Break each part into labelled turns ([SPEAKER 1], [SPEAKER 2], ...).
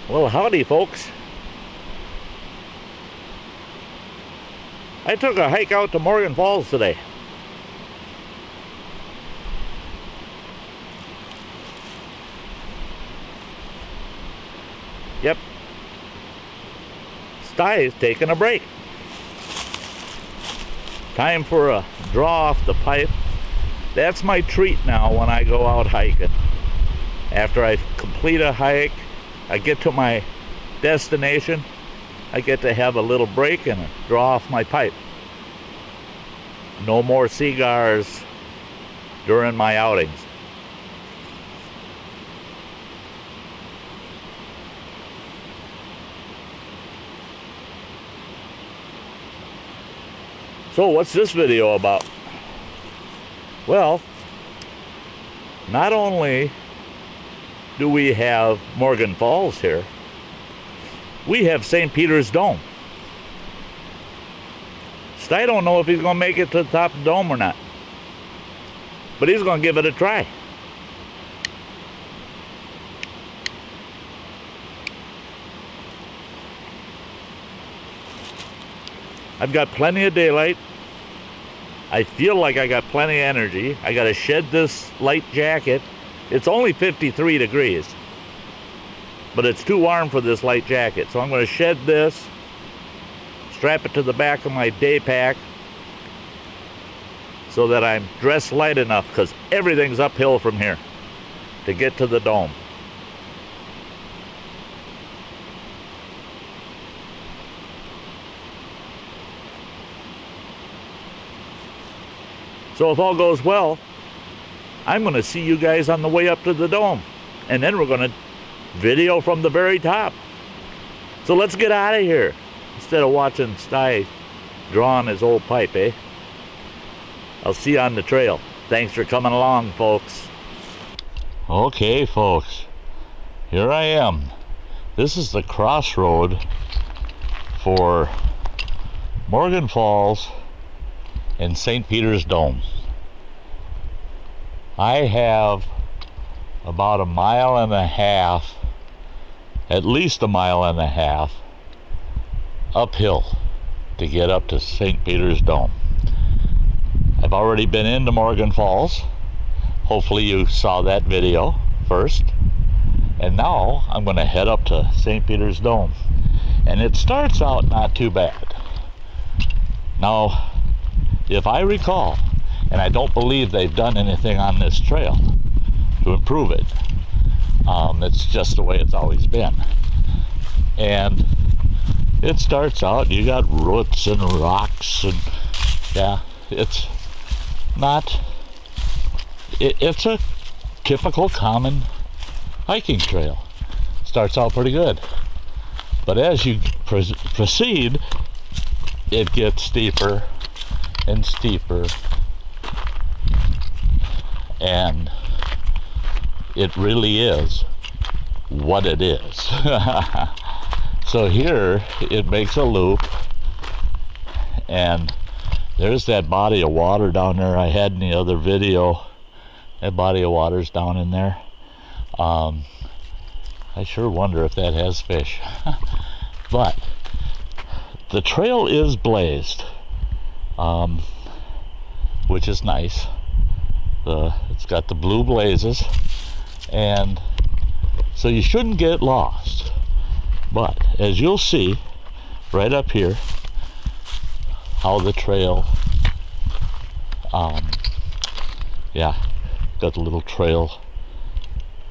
[SPEAKER 1] Well, howdy, folks. I took a hike out to Morgan Falls today. Yep. Sty's taking a break. Time for a draw off the pipe. That's my treat now when I go out hiking. After I complete a hike, I get to my destination, I get to have a little break and draw off my pipe. No more cigars during my outings. So what's this video about? Well, not only do we have Morgan Falls here, we have St. Peter's Dome. I don't know if he's going to make it to the top of the dome or not, but he's going to give it a try. I've got plenty of daylight. I feel like I got plenty of energy. I got to shed this light jacket. It's only 53 degrees, but it's too warm for this light jacket. So I'm going to shed this, strap it to the back of my day pack so that I'm dressed light enough, because everything's uphill from here to get to the dome. So if all goes well, I'm going to see you guys on the way up to the dome, and then we're going to video from the very top. So let's get out of here instead of watching Sty drawing his old pipe, eh? I'll see you on the trail. Thanks for coming along, folks. Okay, folks, here I am. This is the crossroad for Morgan Falls and St. Peter's Dome. I have about 1.5 miles, at least 1.5 miles uphill to get up to St. Peter's Dome. I've already been into Morgan Falls. Hopefully you saw that video first. And now I'm going to head up to St. Peter's Dome. And it starts out not too bad. Now, if I recall, and I don't believe they've done anything on this trail to improve it. It's just the way it's always been. And it starts out, you got roots and rocks, and yeah, it's not, it's a typical common hiking trail. Starts out pretty good. But as you proceed, it gets steeper and steeper, and it really is what it is. So here it makes a loop, and there's that body of water down there I had in the other video. That body of water's down in there. I sure wonder if that has fish. But the trail is blazed, which is nice. It's got the blue blazes, and so you shouldn't get lost. But as you'll see right up here, how the trail, yeah, got the little trail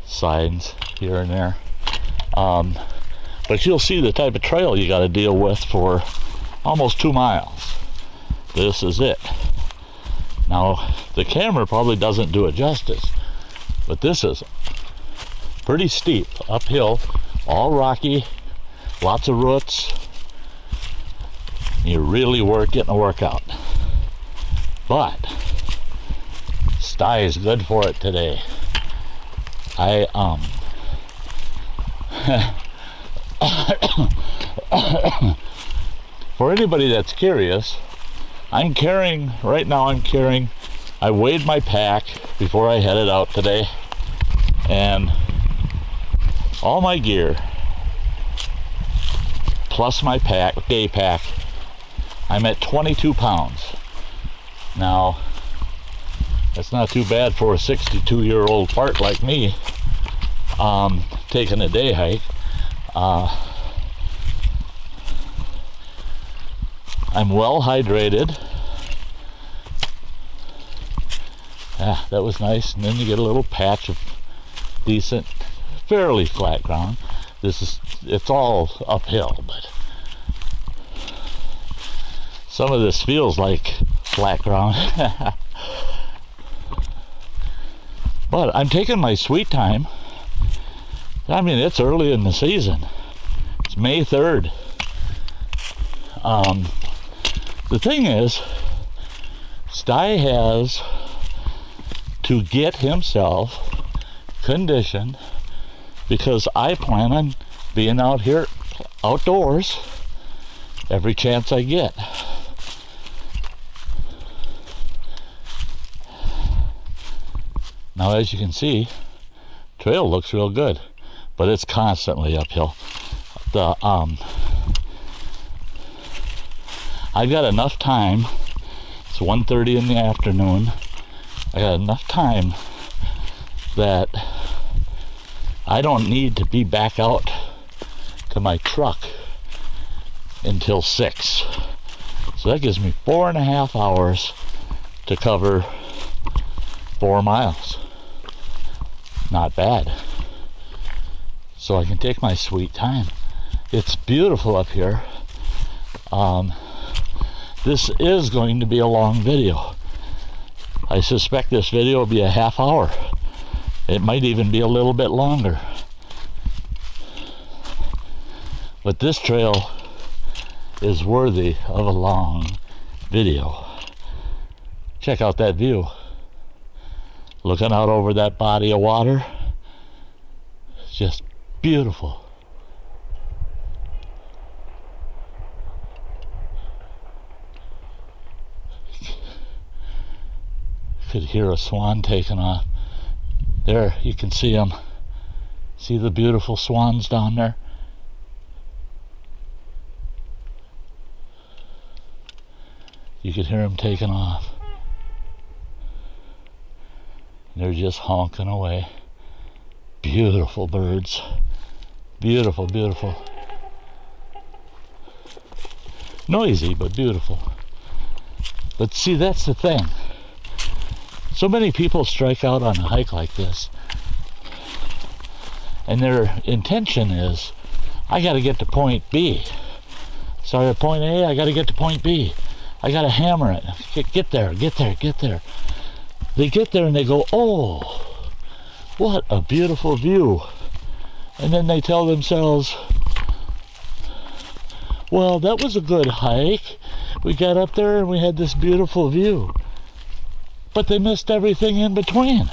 [SPEAKER 1] signs here and there. But you'll see the type of trail you got to deal with for almost 2 miles. This is it. Now, the camera probably doesn't do it justice, but this is pretty steep, uphill, all rocky, lots of roots. You really getting a workout. But Sty is good for it today. For anybody that's curious, I'm carrying, right now I weighed my pack before I headed out today, and all my gear plus my day pack, I'm at 22 pounds. Now, that's not too bad for a 62-year-old fart like me, taking a day hike. I'm well hydrated. That was nice. And then you get a little patch of decent, fairly flat ground. It's all uphill, but some of this feels like flat ground. But I'm taking my sweet time. I mean, it's early in the season. It's May 3rd. The thing is, Sty has to get himself conditioned, because I plan on being out here outdoors every chance I get. Now, as you can see, trail looks real good, but it's constantly uphill. I've got enough time. It's 1:30 in the afternoon. I got enough time that I don't need to be back out to my truck until 6. So that gives me 4.5 hours to cover 4 miles. Not bad. So I can take my sweet time. It's beautiful up here. This is going to be a long video. I suspect this video will be a half hour. It might even be a little bit longer. But this trail is worthy of a long video. Check out that view. Looking out over that body of water. It's just beautiful. Could hear a swan taking off. There, you can see them. See the beautiful swans down there? You could hear them taking off. They're just honking away. Beautiful birds. Beautiful, beautiful. Noisy, but beautiful. But see, that's the thing. So many people strike out on a hike like this, and their intention is, I got to get to point B. Sorry, at point A, I got to get to point B. I got to hammer it. Get there, get there, get there. They get there and they go, oh, what a beautiful view. And then they tell themselves, well, that was a good hike. We got up there and we had this beautiful view. But they missed everything in between.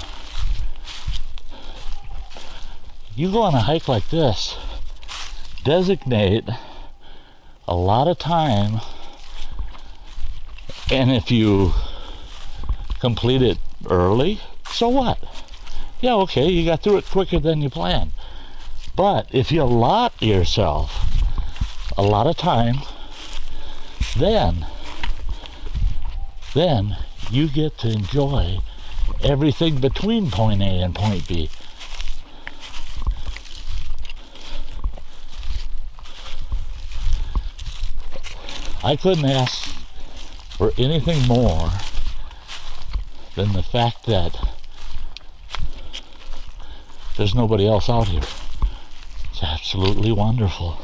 [SPEAKER 1] You go on a hike like this, designate a lot of time, and if you complete it early, so what? Yeah, okay, you got through it quicker than you planned. But if you allot yourself a lot of time, then you get to enjoy everything between point A and point B. I couldn't ask for anything more than the fact that there's nobody else out here. It's absolutely wonderful.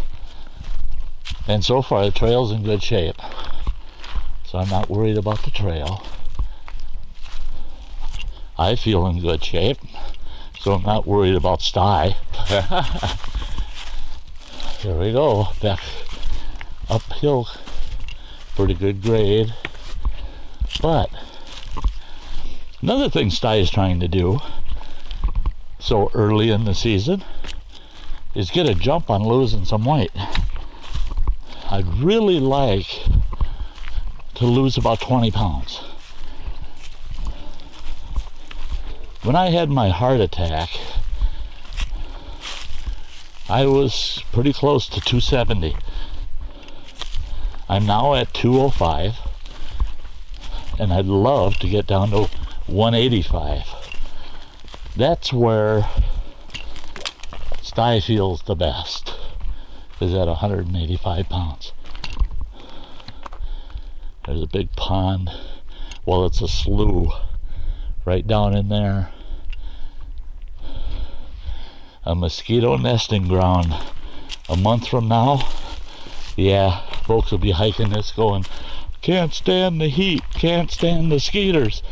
[SPEAKER 1] And so far the trail's in good shape, so I'm not worried about the trail. I feel in good shape, so I'm not worried about Sty. Here we go, back uphill, pretty good grade. But another thing Sty is trying to do so early in the season is get a jump on losing some weight. I'd really like to lose about 20 pounds. When I had my heart attack, I was pretty close to 270. I'm now at 205, and I'd love to get down to 185. That's where sty feels the best, is at 185 pounds. There's a big pond. Well, it's a slough right down in there. A mosquito nesting ground. A month from now, yeah, folks will be hiking this going, can't stand the heat, can't stand the skeeters.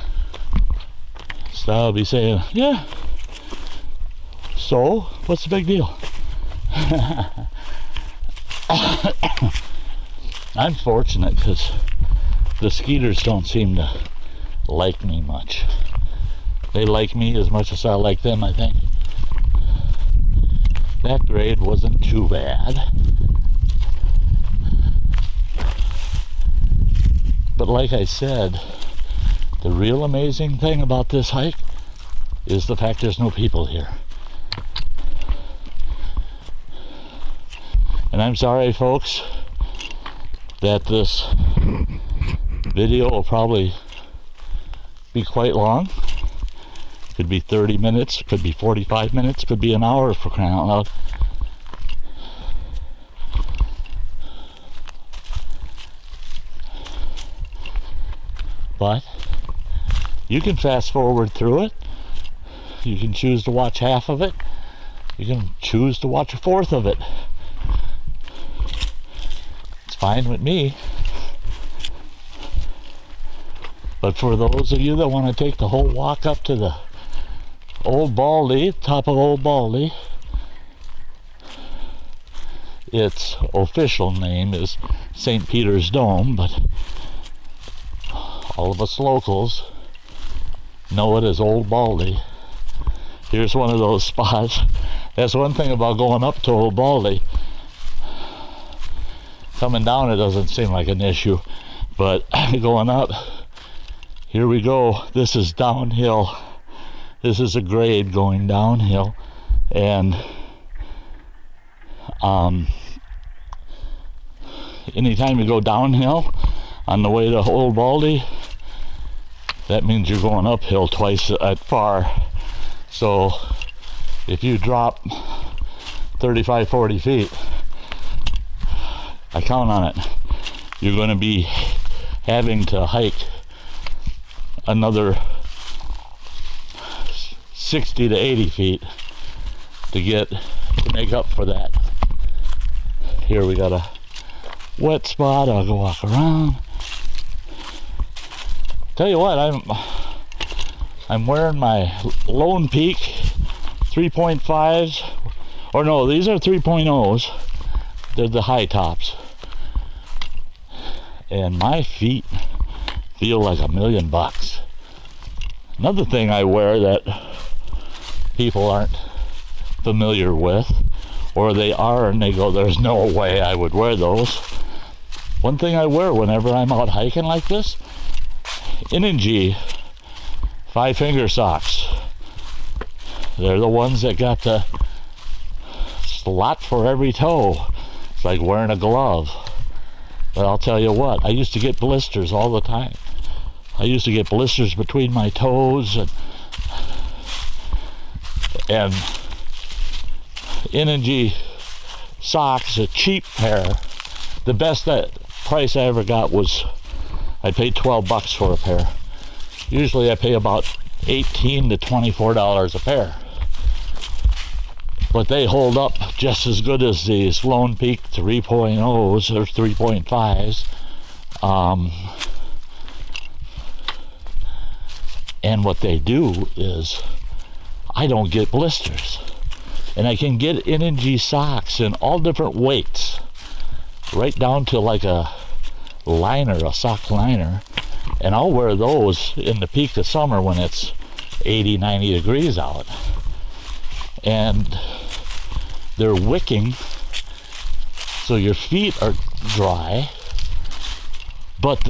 [SPEAKER 1] So I'll be saying, yeah, so what's the big deal? I'm fortunate because the skeeters don't seem to like me much. They like me as much as I like them, I think. That grade wasn't too bad. But like I said, the real amazing thing about this hike is the fact there's no people here. And I'm sorry, folks, that this video will probably be quite long. Could be 30 minutes, could be 45 minutes, could be an hour, for crying out loud. But you can fast forward through it. You can choose to watch half of it. You can choose to watch a fourth of it. It's fine with me. But for those of you that want to take the whole walk up to the Old Baldy, top of Old Baldy, its official name is St. Peter's Dome, but all of us locals know it as Old Baldy. Here's one of those spots. That's one thing about going up to Old Baldy. Coming down, it doesn't seem like an issue, but going up, here we go. This is downhill. This is a grade going downhill, and anytime you go downhill on the way to Old Baldy, that means you're going uphill twice as far. So if you drop 35, 40 feet, I count on it, you're going to be having to hike another 60 to 80 feet to make up for that. Here we got a wet spot. I'll go walk around. Tell you what, I'm wearing my Lone Peak 3.5s, or no, these are 3.0s. They're the high tops, and my feet feel like $1,000,000. Another thing I wear that people aren't familiar with, or they are and they go, there's no way I would wear those. One thing I wear whenever I'm out hiking like this, Energy 5-finger socks. They're the ones that got the slot for every toe. It's like wearing a glove. But I'll tell you what, I used to get blisters all the time. I used to get blisters between my toes, and Energy socks, a cheap pair. The best price I ever got was, I paid $12 for a pair. Usually I pay about $18 to $24 a pair. But they hold up just as good as these Lone Peak 3.0s or 3.5s. And what they do is, I don't get blisters. And I can get Energy socks in all different weights, right down to like a liner, a sock liner. And I'll wear those in the peak of summer when it's 80, 90 degrees out. And they're wicking, so your feet are dry. But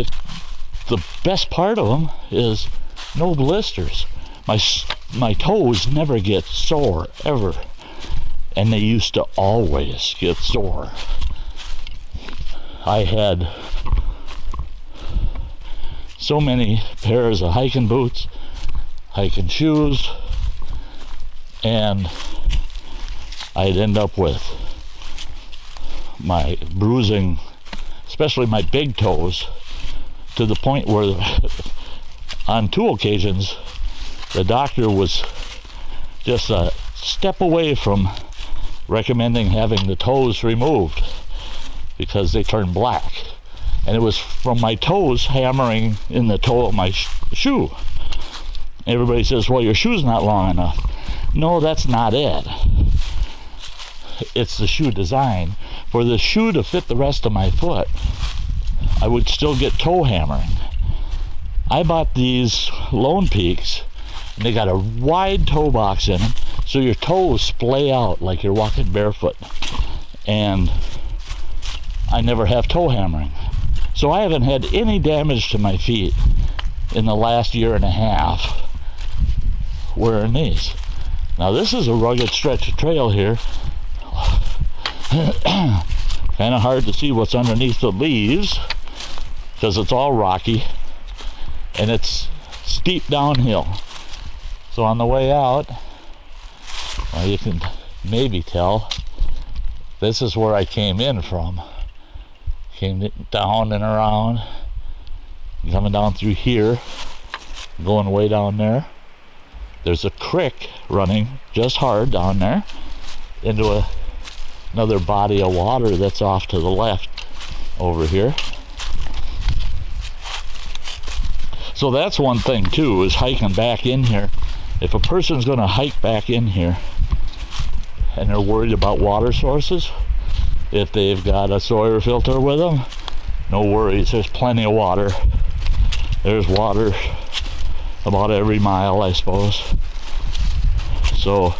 [SPEAKER 1] the best part of them is no blisters. My toes never get sore, ever. And they used to always get sore. I had so many pairs of hiking boots, hiking shoes, and I'd end up with my bruising, especially my big toes, to the point where on 2 occasions the doctor was just a step away from recommending having the toes removed because they turned black. And it was from my toes hammering in the toe of my shoe. Everybody says, well, your shoe's not long enough. No, that's not it. It's the shoe design. For the shoe to fit the rest of my foot, I would still get toe hammering. I bought these Lone Peaks, and they got a wide toe box in them, so your toes splay out like you're walking barefoot. And I never have toe hammering. So I haven't had any damage to my feet in the last year and a half wearing these. Now this is a rugged stretch of trail here. Kind of hard to see what's underneath the leaves because it's all rocky and it's steep downhill. So on the way out, well, you can maybe tell this is where I came in from. Came down and around, coming down through here, going way down there. There's a creek running just hard down there into another body of water that's off to the left over here. So that's one thing too, is hiking back in here. If a person's going to hike back in here and they're worried about water sources, if they've got a Sawyer filter with them, no worries, there's plenty of water. There's water about every mile, I suppose. So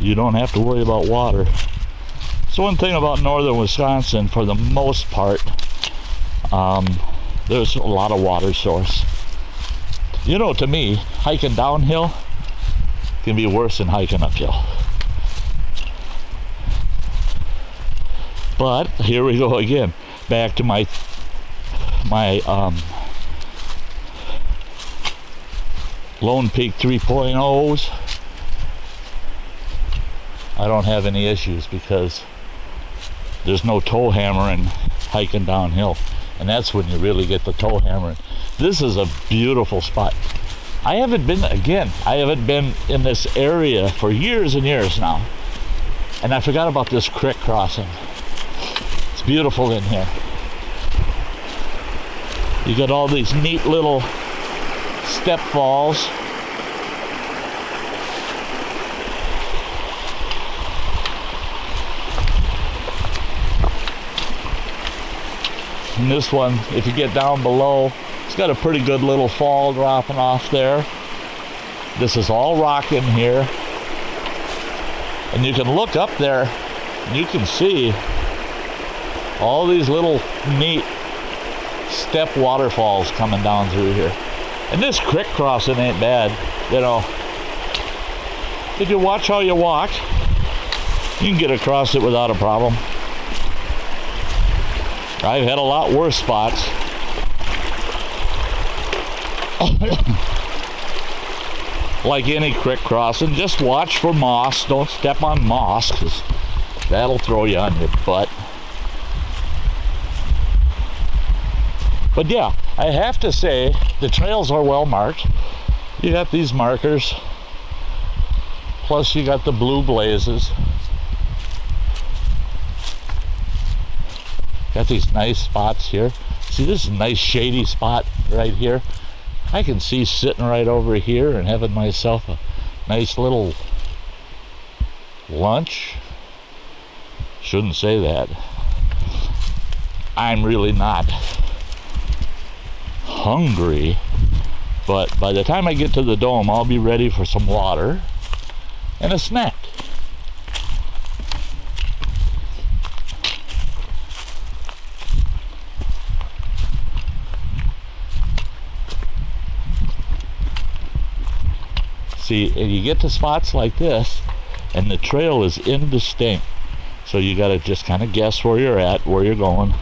[SPEAKER 1] you don't have to worry about water. So one thing about northern Wisconsin, for the most part, there's a lot of water source. You know, to me, hiking downhill can be worse than hiking uphill. But here we go again, back to my Lone Peak 3.0s. I don't have any issues because there's no toe hammering hiking downhill, and that's when you really get the toe hammering. This is a beautiful spot. I haven't been in this area for years and years now, and I forgot about this creek crossing. It's beautiful in here. You got all these neat little step falls. And this one, if you get down below, it's got a pretty good little fall dropping off there. This is all rock in here. And you can look up there and you can see all these little neat step waterfalls coming down through here. And this creek crossing ain't bad, you know. If you watch how you walk, you can get across it without a problem. I've had a lot worse spots. Like any creek crossing, just watch for moss. Don't step on moss, because that'll throw you on your butt. But yeah, I have to say, the trails are well marked. You got these markers, plus you got the blue blazes. Got these nice spots here. See, this is a nice shady spot right here. I can see sitting right over here and having myself a nice little lunch. Shouldn't say that. I'm really not hungry, but by the time I get to the dome, I'll be ready for some water and a snack. See, you get to spots like this and the trail is indistinct, so you got to just kind of guess where you're at, where you're going.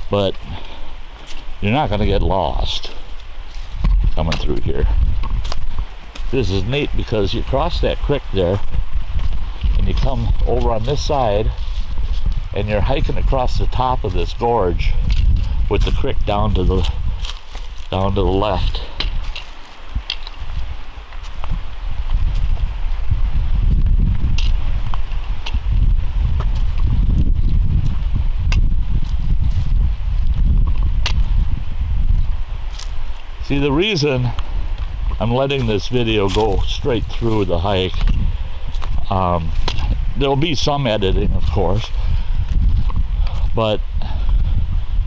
[SPEAKER 1] but you're not going to get lost coming through here. This is neat because you cross that creek there and you come over on this side and you're hiking across the top of this gorge with the creek down to the left. See, the reason I'm letting this video go straight through the hike, there'll be some editing, of course, but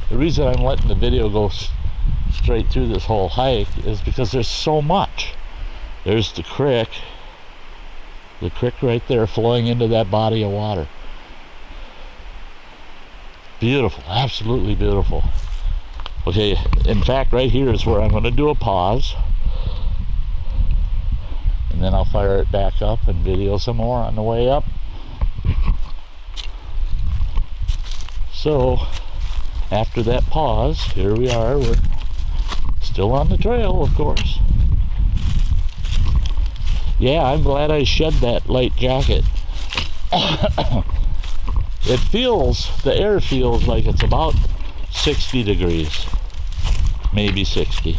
[SPEAKER 1] the reason I'm letting the video go straight through this whole hike is because there's so much. There's the creek right there flowing into that body of water. Beautiful, absolutely beautiful. Okay, in fact, right here is where I'm going to do a pause, and then I'll fire it back up and video some more on the way up. So, after that pause, here we are. We're still on the trail, of course. Yeah, I'm glad I shed that light jacket. The air feels like it's about 60 degrees, maybe 60,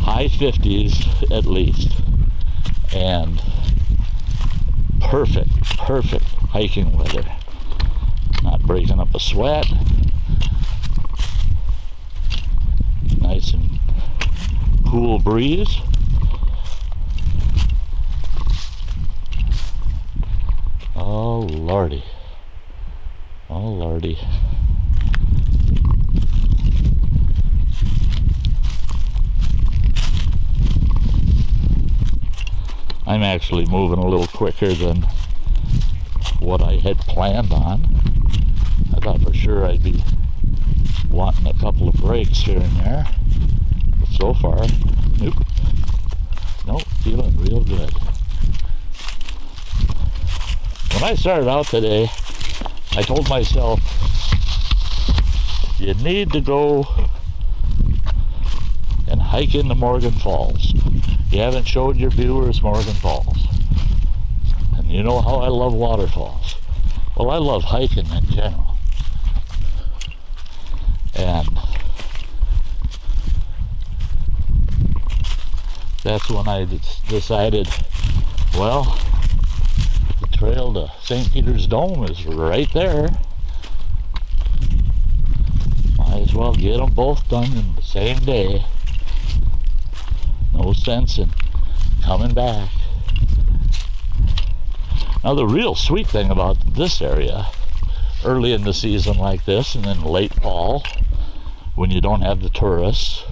[SPEAKER 1] high 50s at least, and perfect hiking weather. Not breaking up a sweat, nice and cool breeze. Oh lordy, oh lordy. I'm actually moving a little quicker than what I had planned on. I thought for sure I'd be wanting a couple of breaks here and there, but so far, nope, feeling real good. When I started out today, I told myself, you need to go and hike into Morgan Falls. You haven't showed your viewers Morgan Falls. And you know how I love waterfalls. Well, I love hiking in general. And that's when I decided, well, the trail to St. Peter's Dome is right there. Might as well get them both done in the same day. No sense in coming back. Now the real sweet thing about this area, early in the season like this, and then late fall, when you don't have the tourists,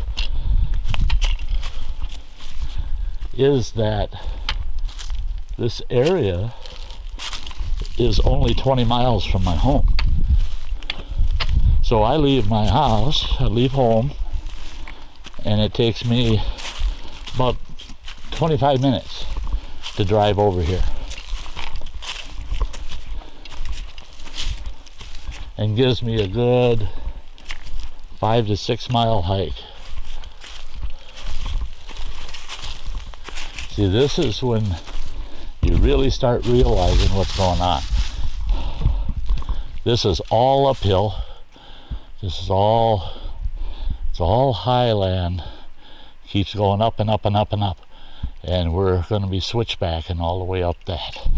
[SPEAKER 1] is that this area is only 20 miles from my home. So I leave my house, I leave home, and it takes me about 25 minutes to drive over here. And gives me a good 5 to 6 mile hike. See, this is when you really start realizing what's going on. This is all uphill. This is all, it's all highland. Keeps going up and up and up and up. And we're going to be switchbacking all the way up that.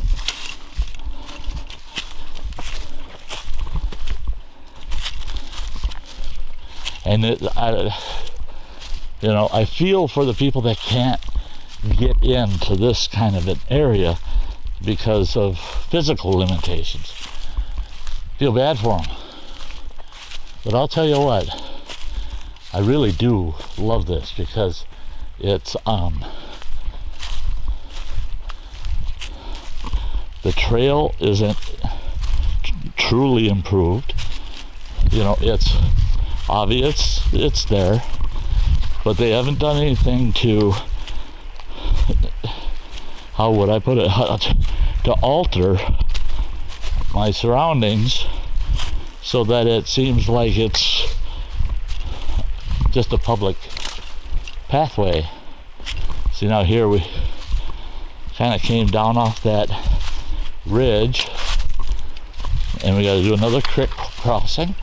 [SPEAKER 1] And I feel for the people that can't get into this kind of an area because of physical limitations. Feel bad for them. But I'll tell you what, I really do love this because it's the trail isn't truly improved. It's obvious it's there, but they haven't done anything to, how would I put it, to alter my surroundings so that it seems like it's just a public pathway. See, now here we kind of came down off that ridge, and we got to do another creek crossing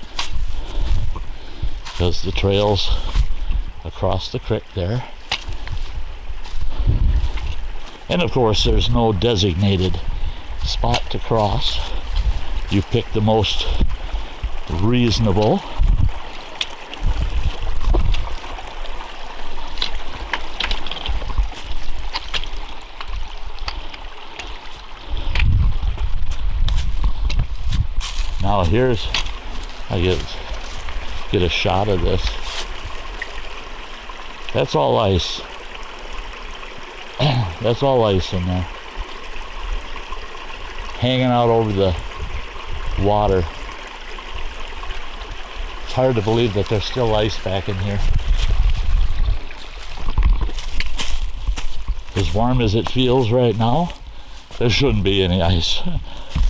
[SPEAKER 1] because the trail's across the creek there. And of course there's no designated spot to cross. You pick the most reasonable. Now here's, I get a shot of this. That's all ice. That's all ice in there. Hanging out over the water. It's hard to believe that there's still ice back in here. As warm as it feels right now, there shouldn't be any ice.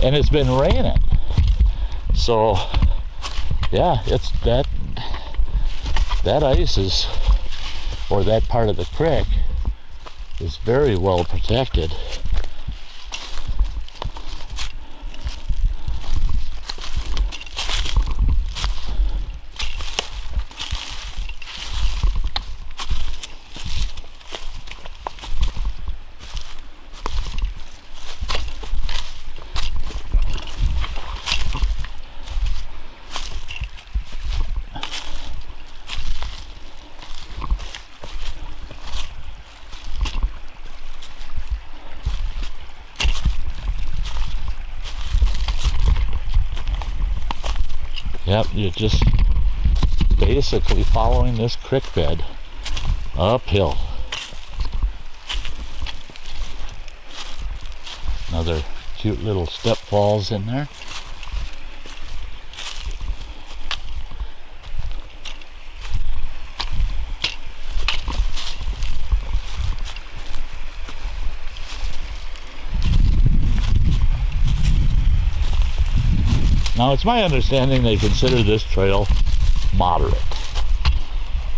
[SPEAKER 1] And it's been raining. So, yeah, it's that ice is, or that part of the creek is very well protected. Yep, you're just basically following this creek bed uphill. Another cute little step falls in there. Now, it's my understanding they consider this trail moderate.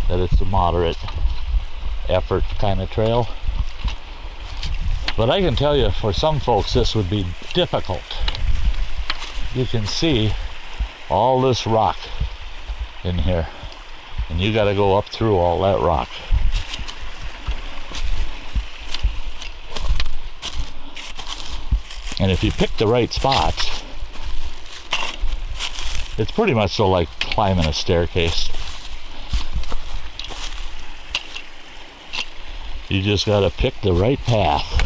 [SPEAKER 1] That it's a moderate effort kind of trail. But I can tell you, for some folks, this would be difficult. You can see all this rock in here. And you got to go up through all that rock. And if you pick the right spots, it's pretty much so like climbing a staircase. You just gotta pick the right path.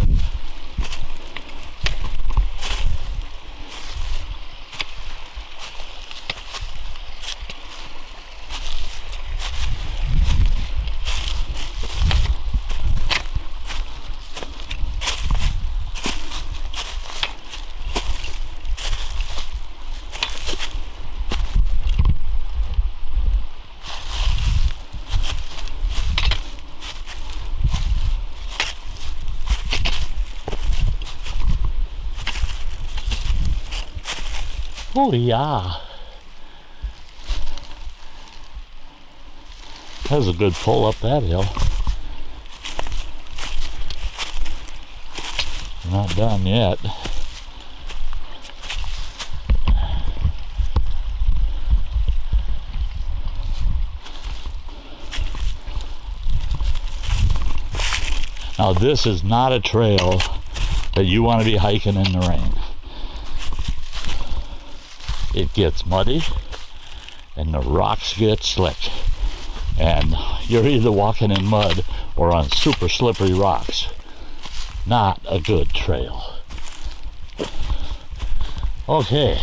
[SPEAKER 1] Oh yeah. That was a good pull up that hill. Not done yet. Now this is not a trail that you want to be hiking in the rain. It gets muddy and the rocks get slick, and you're either walking in mud or on super slippery rocks. Not a good trail. Okay,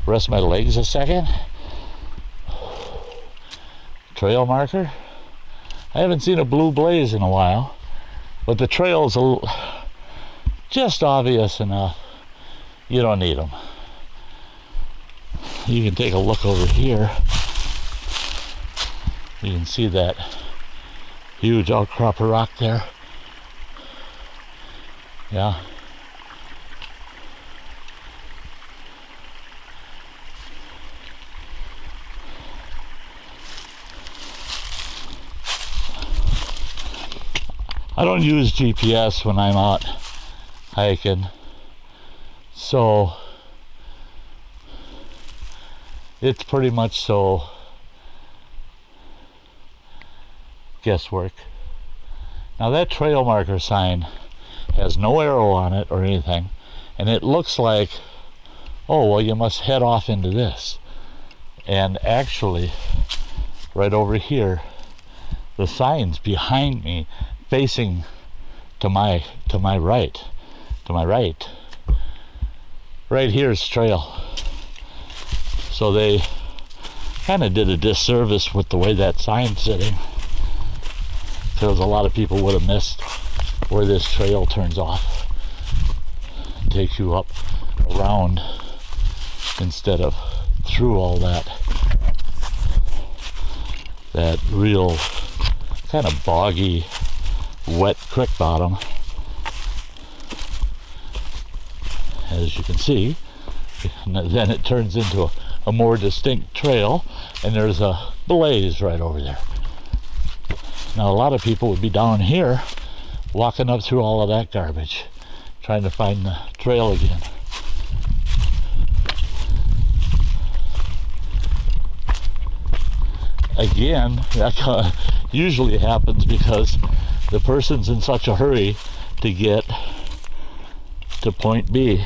[SPEAKER 1] rest my legs a second. Trail marker. I haven't seen a blue blaze in a while, but the trail's just obvious enough. You don't need them. You can take a look over here. You can see that huge outcrop of rock there. Yeah. I don't use GPS when I'm out hiking, so it's pretty much so guesswork. Now that trail marker sign has no arrow on it or anything, and it looks like, oh well, you must head off into this. And actually, right over here, the sign's behind me, facing to my right. Right here's trail. So they kind of did a disservice with the way that sign's sitting, because a lot of people would have missed where this trail turns off and takes you up around instead of through all that real kind of boggy, wet creek bottom. As you can see, and then it turns into a more distinct trail, and there's a blaze right over there. Now a lot of people would be down here walking up through all of that garbage trying to find the trail again. Again, that usually happens because the person's in such a hurry to get to point B.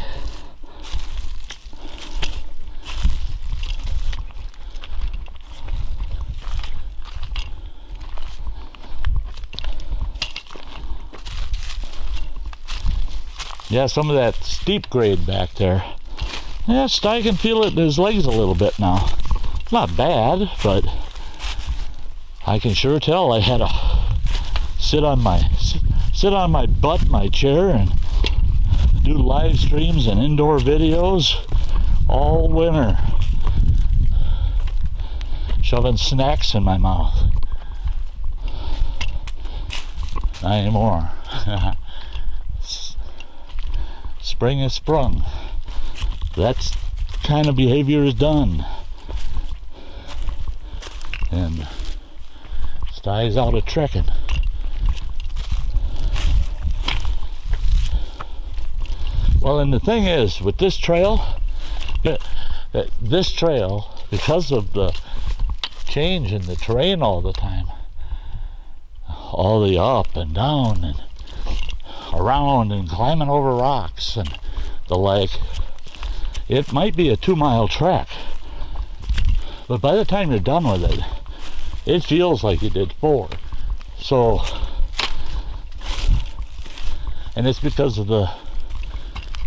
[SPEAKER 1] Yeah, some of that steep grade back there. Yeah, Sty can feel it in his legs a little bit now. Not bad, but I can sure tell I had to sit on my butt, my chair, and do live streams and indoor videos all winter, shoving snacks in my mouth. Not anymore. Spring has sprung. That kind of behavior is done, and Sty's out of trekking. Well, and the thing is, with this trail, because of the change in the terrain all the time, all the up and down and around and climbing over rocks and the like, it might be a 2-mile trek, but by the time you're done with it, it feels like you did 4. So, and it's because of the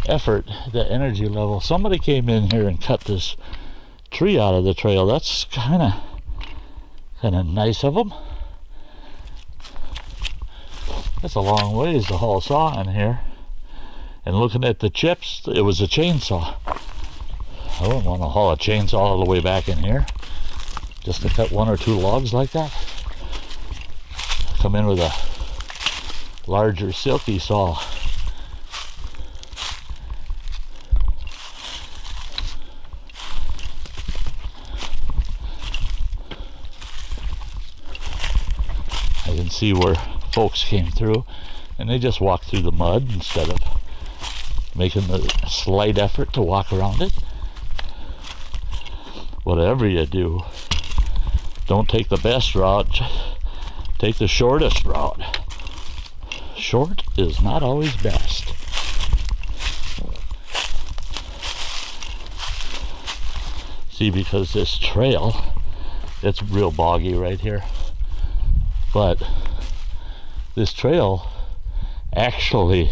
[SPEAKER 1] effort, the energy level. Somebody came in here and cut this tree out of the trail. That's kind of nice of them. That's a long ways to haul saw in here. And looking at the chips, it was a chainsaw. I wouldn't want to haul a chainsaw all the way back in here just to cut 1 or 2 logs like that. Come in with a larger silky saw. I can see where folks came through, and they just walked through the mud instead of making the slight effort to walk around it. Whatever you do, don't take the best route, take the shortest route. Short is not always best. See, because this trail, it's real boggy right here, but this trail actually,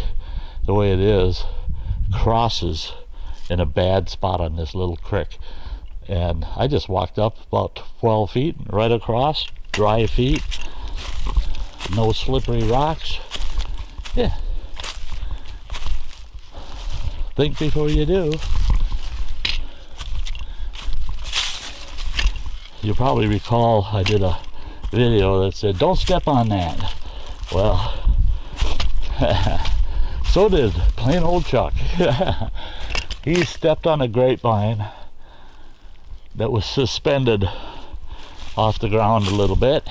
[SPEAKER 1] the way it is, crosses in a bad spot on this little creek. And I just walked up about 12 feet right across, dry feet, no slippery rocks. Yeah. Think before you do. You probably recall I did a video that said, don't step on that. Well, so did plain old Chuck. He stepped on a grapevine that was suspended off the ground a little bit,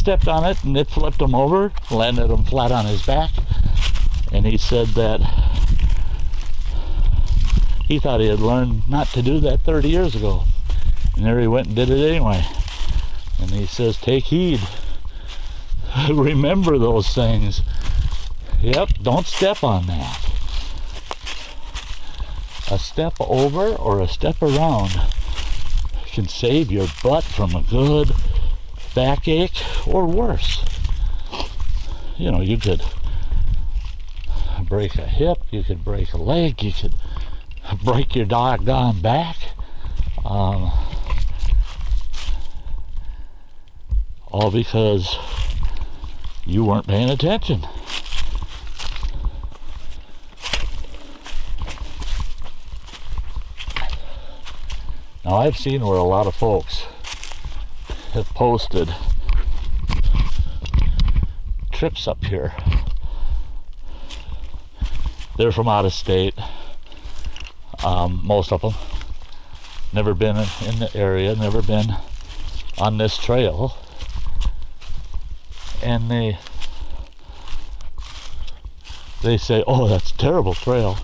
[SPEAKER 1] stepped on it and it flipped him over, landed him flat on his back. And he said that he thought he had learned not to do that 30 years ago. And there he went and did it anyway. And he says, take heed. Remember those things. Yep, don't step on that. A step over or a step around can save your butt from a good backache or worse. You know, you could break a hip, you could break a leg, you could break your doggone back. All because you weren't paying attention. Now I've seen where a lot of folks have posted trips up here. They're from out of state, most of them. Never been in the area, never been on this trail. And they say, oh, that's a terrible trail.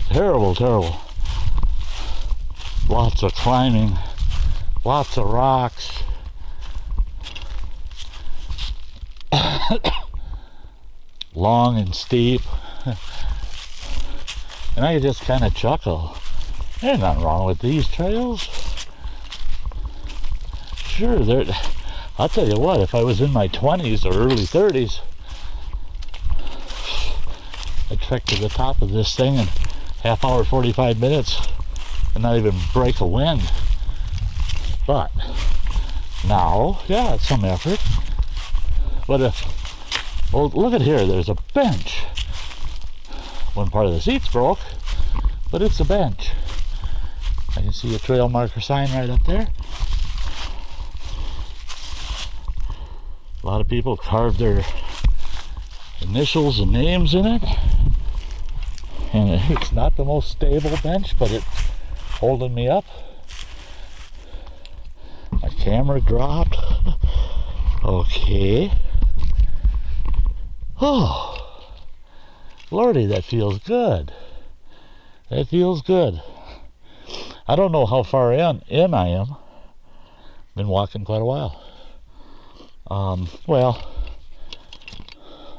[SPEAKER 1] Terrible, terrible. Lots of climbing, lots of rocks. Long and steep. And I just kind of chuckle. There's nothing wrong with these trails. Sure, I'll tell you what, if I was in my 20s or early 30s, I'd trek to the top of this thing in half hour, 45 minutes and not even break a wind. But now, yeah, it's some effort. But well, look at here, there's a bench. One part of the seat's broke, but it's a bench. I can see a trail marker sign right up there. A lot of people carved their initials and names in it. And it's not the most stable bench, but it's holding me up. My camera dropped. Okay. Oh, Lordy, that feels good. That feels good. I don't know how far in I am. Been walking quite a while. Well,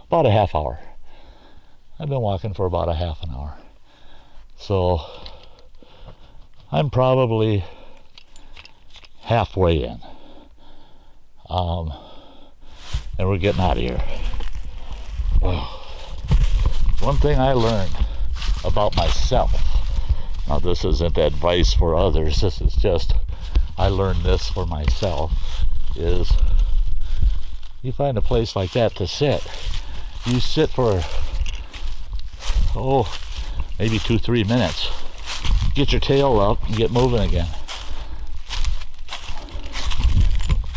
[SPEAKER 1] about a half hour. I've been walking for about a half an hour. So I'm probably halfway in. And we're getting out of here. One thing I learned about myself, now this isn't advice for others, this is just, I learned this for myself, is you find a place like that to sit. You sit for, maybe 2-3 minutes. Get your tail up and get moving again.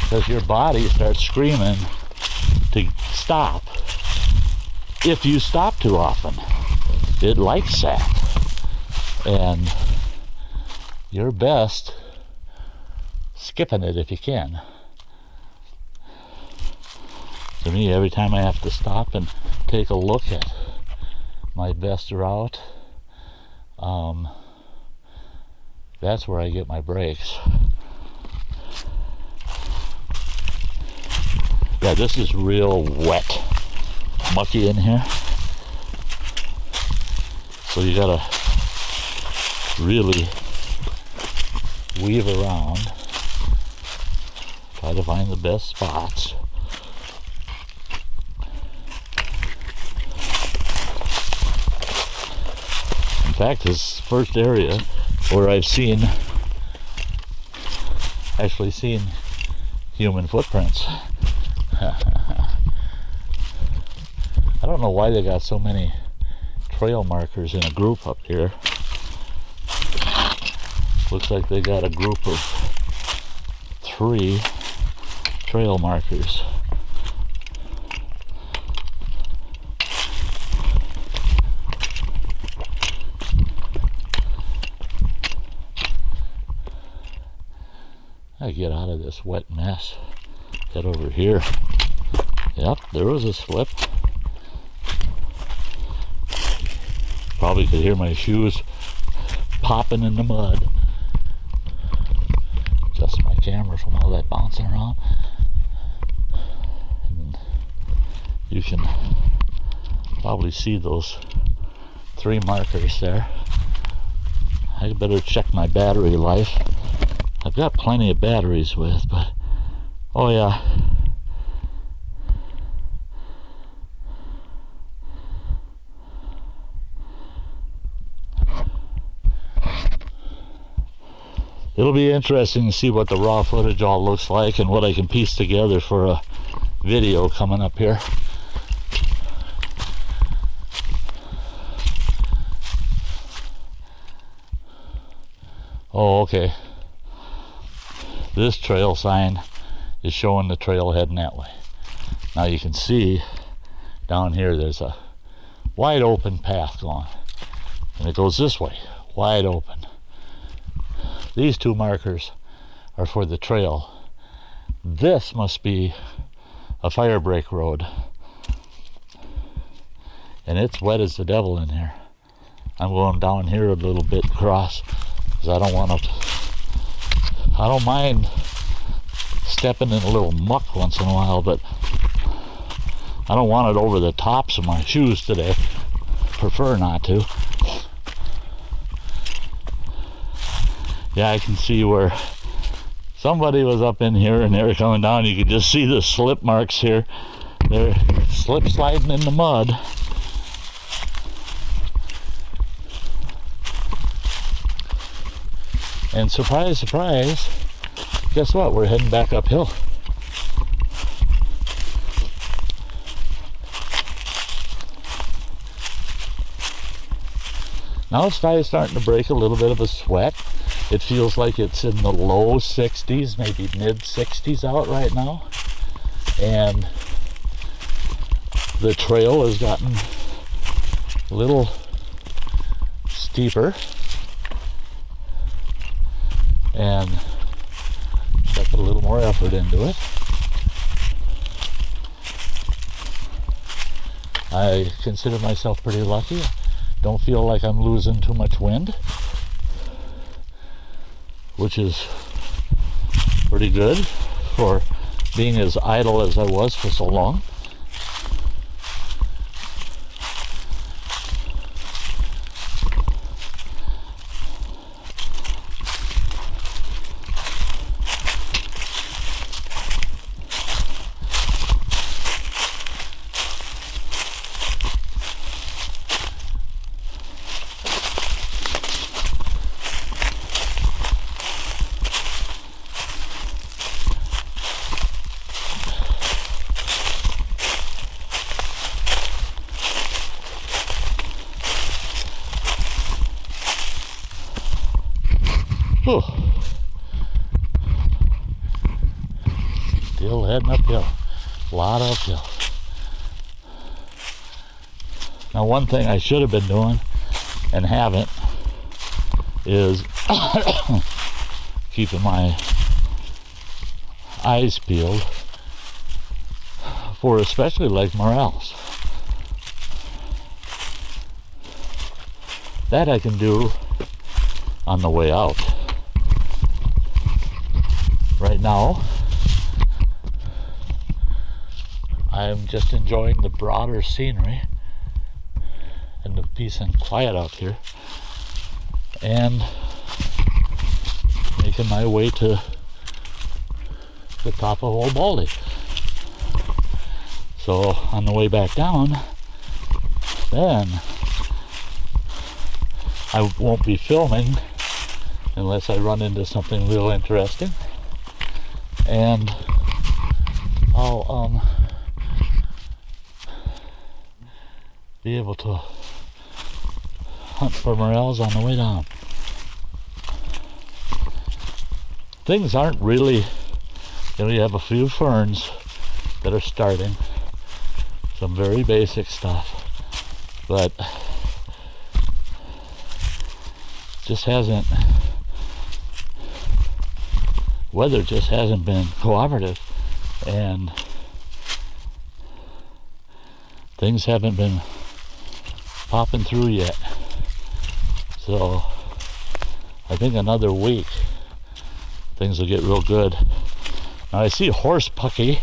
[SPEAKER 1] Because your body starts screaming to stop. If you stop too often, it likes that. And you're best skipping it if you can. To me, every time I have to stop and take a look at my best route, that's where I get my breaks. Yeah, this is real wet, mucky in here. So you gotta really weave around, try to find the best spots. In fact, this first area where I've actually seen human footprints. I don't know why they got so many trail markers in a group up here. Looks like they got a group of 3 trail markers. I get out of this wet mess. Head over here. Yep, there was a slip. Probably could hear my shoes popping in the mud. Adjust my camera from all that bouncing around. And you can probably see those 3 markers there. I better check my battery life. I've got plenty of batteries with, but oh yeah. It'll be interesting to see what the raw footage all looks like and what I can piece together for a video coming up here. Oh, okay. This trail sign is showing the trail heading that way. Now you can see down here there's a wide open path going, and it goes this way, wide open. These 2 markers are for the trail. This must be a fire break road, and it's wet as the devil in here. I'm going down here a little bit across because I don't mind stepping in a little muck once in a while, but I don't want it over the tops of my shoes today. Prefer not to. Yeah, I can see where somebody was up in here and they were coming down. You could just see the slip marks here. They're slip sliding in the mud. And surprise, surprise, guess what? We're heading back uphill. Now it's starting to break a little bit of a sweat. It feels like it's in the low 60s, maybe mid 60s out right now. And the trail has gotten a little steeper. And I put a little more effort into it. I consider myself pretty lucky. Don't feel like I'm losing too much wind, which is pretty good for being as idle as I was for so long. Whew. Still heading uphill. A lot of uphill. Now one thing I should have been doing and haven't is keeping my eyes peeled for especially like morels. That I can do on the way out. Right now, I'm just enjoying the broader scenery and the peace and quiet out here, and making my way to the top of Old Baldy. So on the way back down, then I won't be filming unless I run into something real interesting, and I'll be able to hunt for morels on the way down. Things aren't really, you have a few ferns that are starting, some very basic stuff, but just hasn't, weather just hasn't been cooperative and things haven't been popping through yet. So I think another week things will get real good. Now I see horse pucky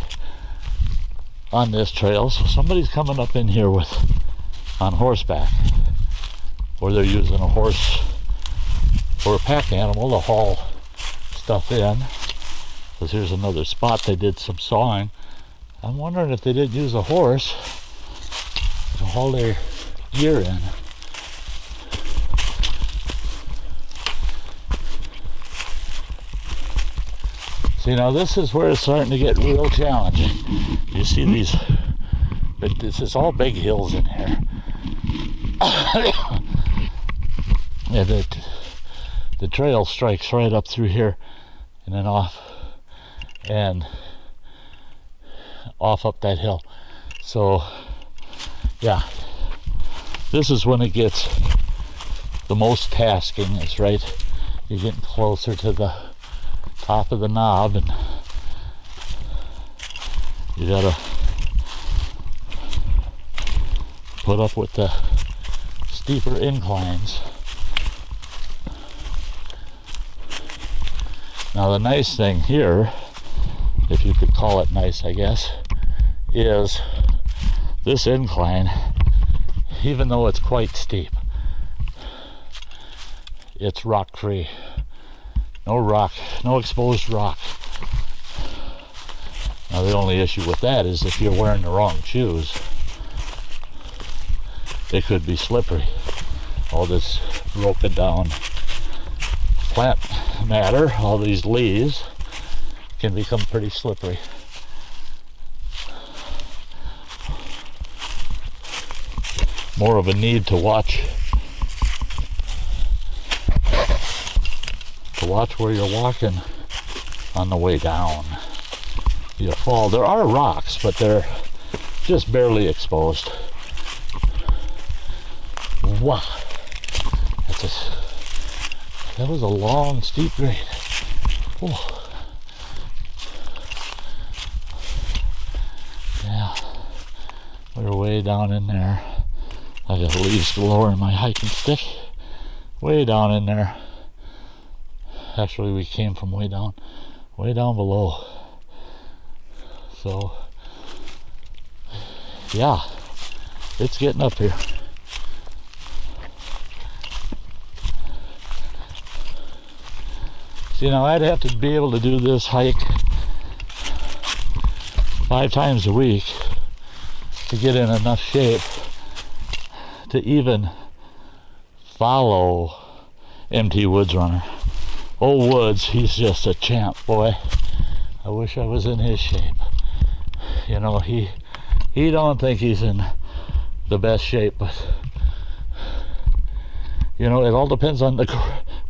[SPEAKER 1] on this trail, so somebody's coming up in here on horseback, or they're using a horse or a pack animal to haul stuff in. Because here's another spot they did some sawing. I'm wondering if they did use a horse to haul their gear in. See, now this is where it's starting to get real challenging. You see these, but this is all big hills in here. And the trail strikes right up through here and then off up that hill. So yeah, this is when it gets the most tasking. It's right, you're getting closer to the top of the knob, and you gotta put up with the steeper inclines. Now the nice thing here, if you could call it nice, I guess, is this incline, even though it's quite steep, it's rock free. No rock, no exposed rock. Now the only issue with that is if you're wearing the wrong shoes, it could be slippery. All this broken down plant matter, all these leaves, can become pretty slippery. More of a need to watch where you're walking on the way down. You fall. There are rocks, but they're just barely exposed. Wow, that was a long, steep grade. Oh. Yeah, we're way down in there. I got leaves galore in my hiking stick. Way down in there. Actually, we came from way down below. So, yeah, it's getting up here. See, now I'd have to be able to do this hike 5 times a week to get in enough shape to even follow MT Woods Runner. Old Woods, he's just a champ, boy. I wish I was in his shape. You know, he don't think he's in the best shape, but you know, it all depends on the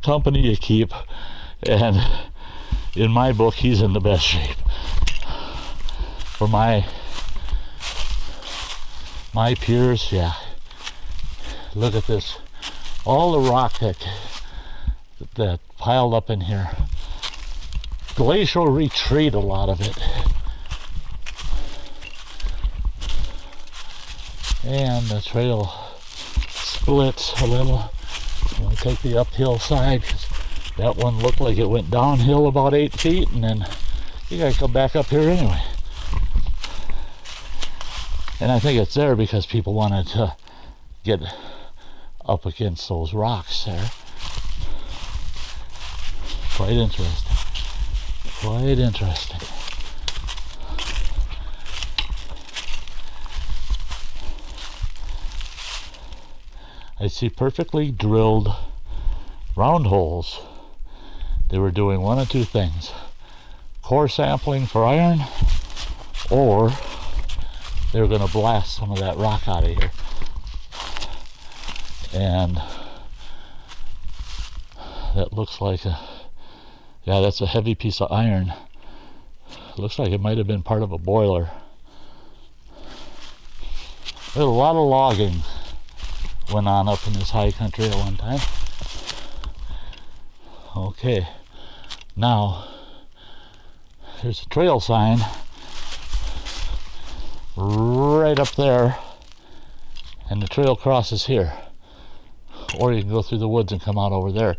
[SPEAKER 1] company you keep. And in my book, he's in the best shape. For my peers, yeah. Look at this. All the rock that piled up in here. Glacial retreat, a lot of it. And the trail splits a little. I'm going to take the uphill side, because that one looked like it went downhill about 8 feet, and then you gotta come back up here anyway. And I think it's there because people wanted to get up against those rocks there. Quite interesting. Quite interesting. I see perfectly drilled round holes. They were doing one of two things: core sampling for iron, or they were going to blast some of that rock out of here. And that looks like yeah, that's a heavy piece of iron. Looks like it might have been part of a boiler. There's a lot of logging went on up in this high country at one time. Okay, now there's a trail sign right up there, and the trail crosses here. Or you can go through the woods and come out over there,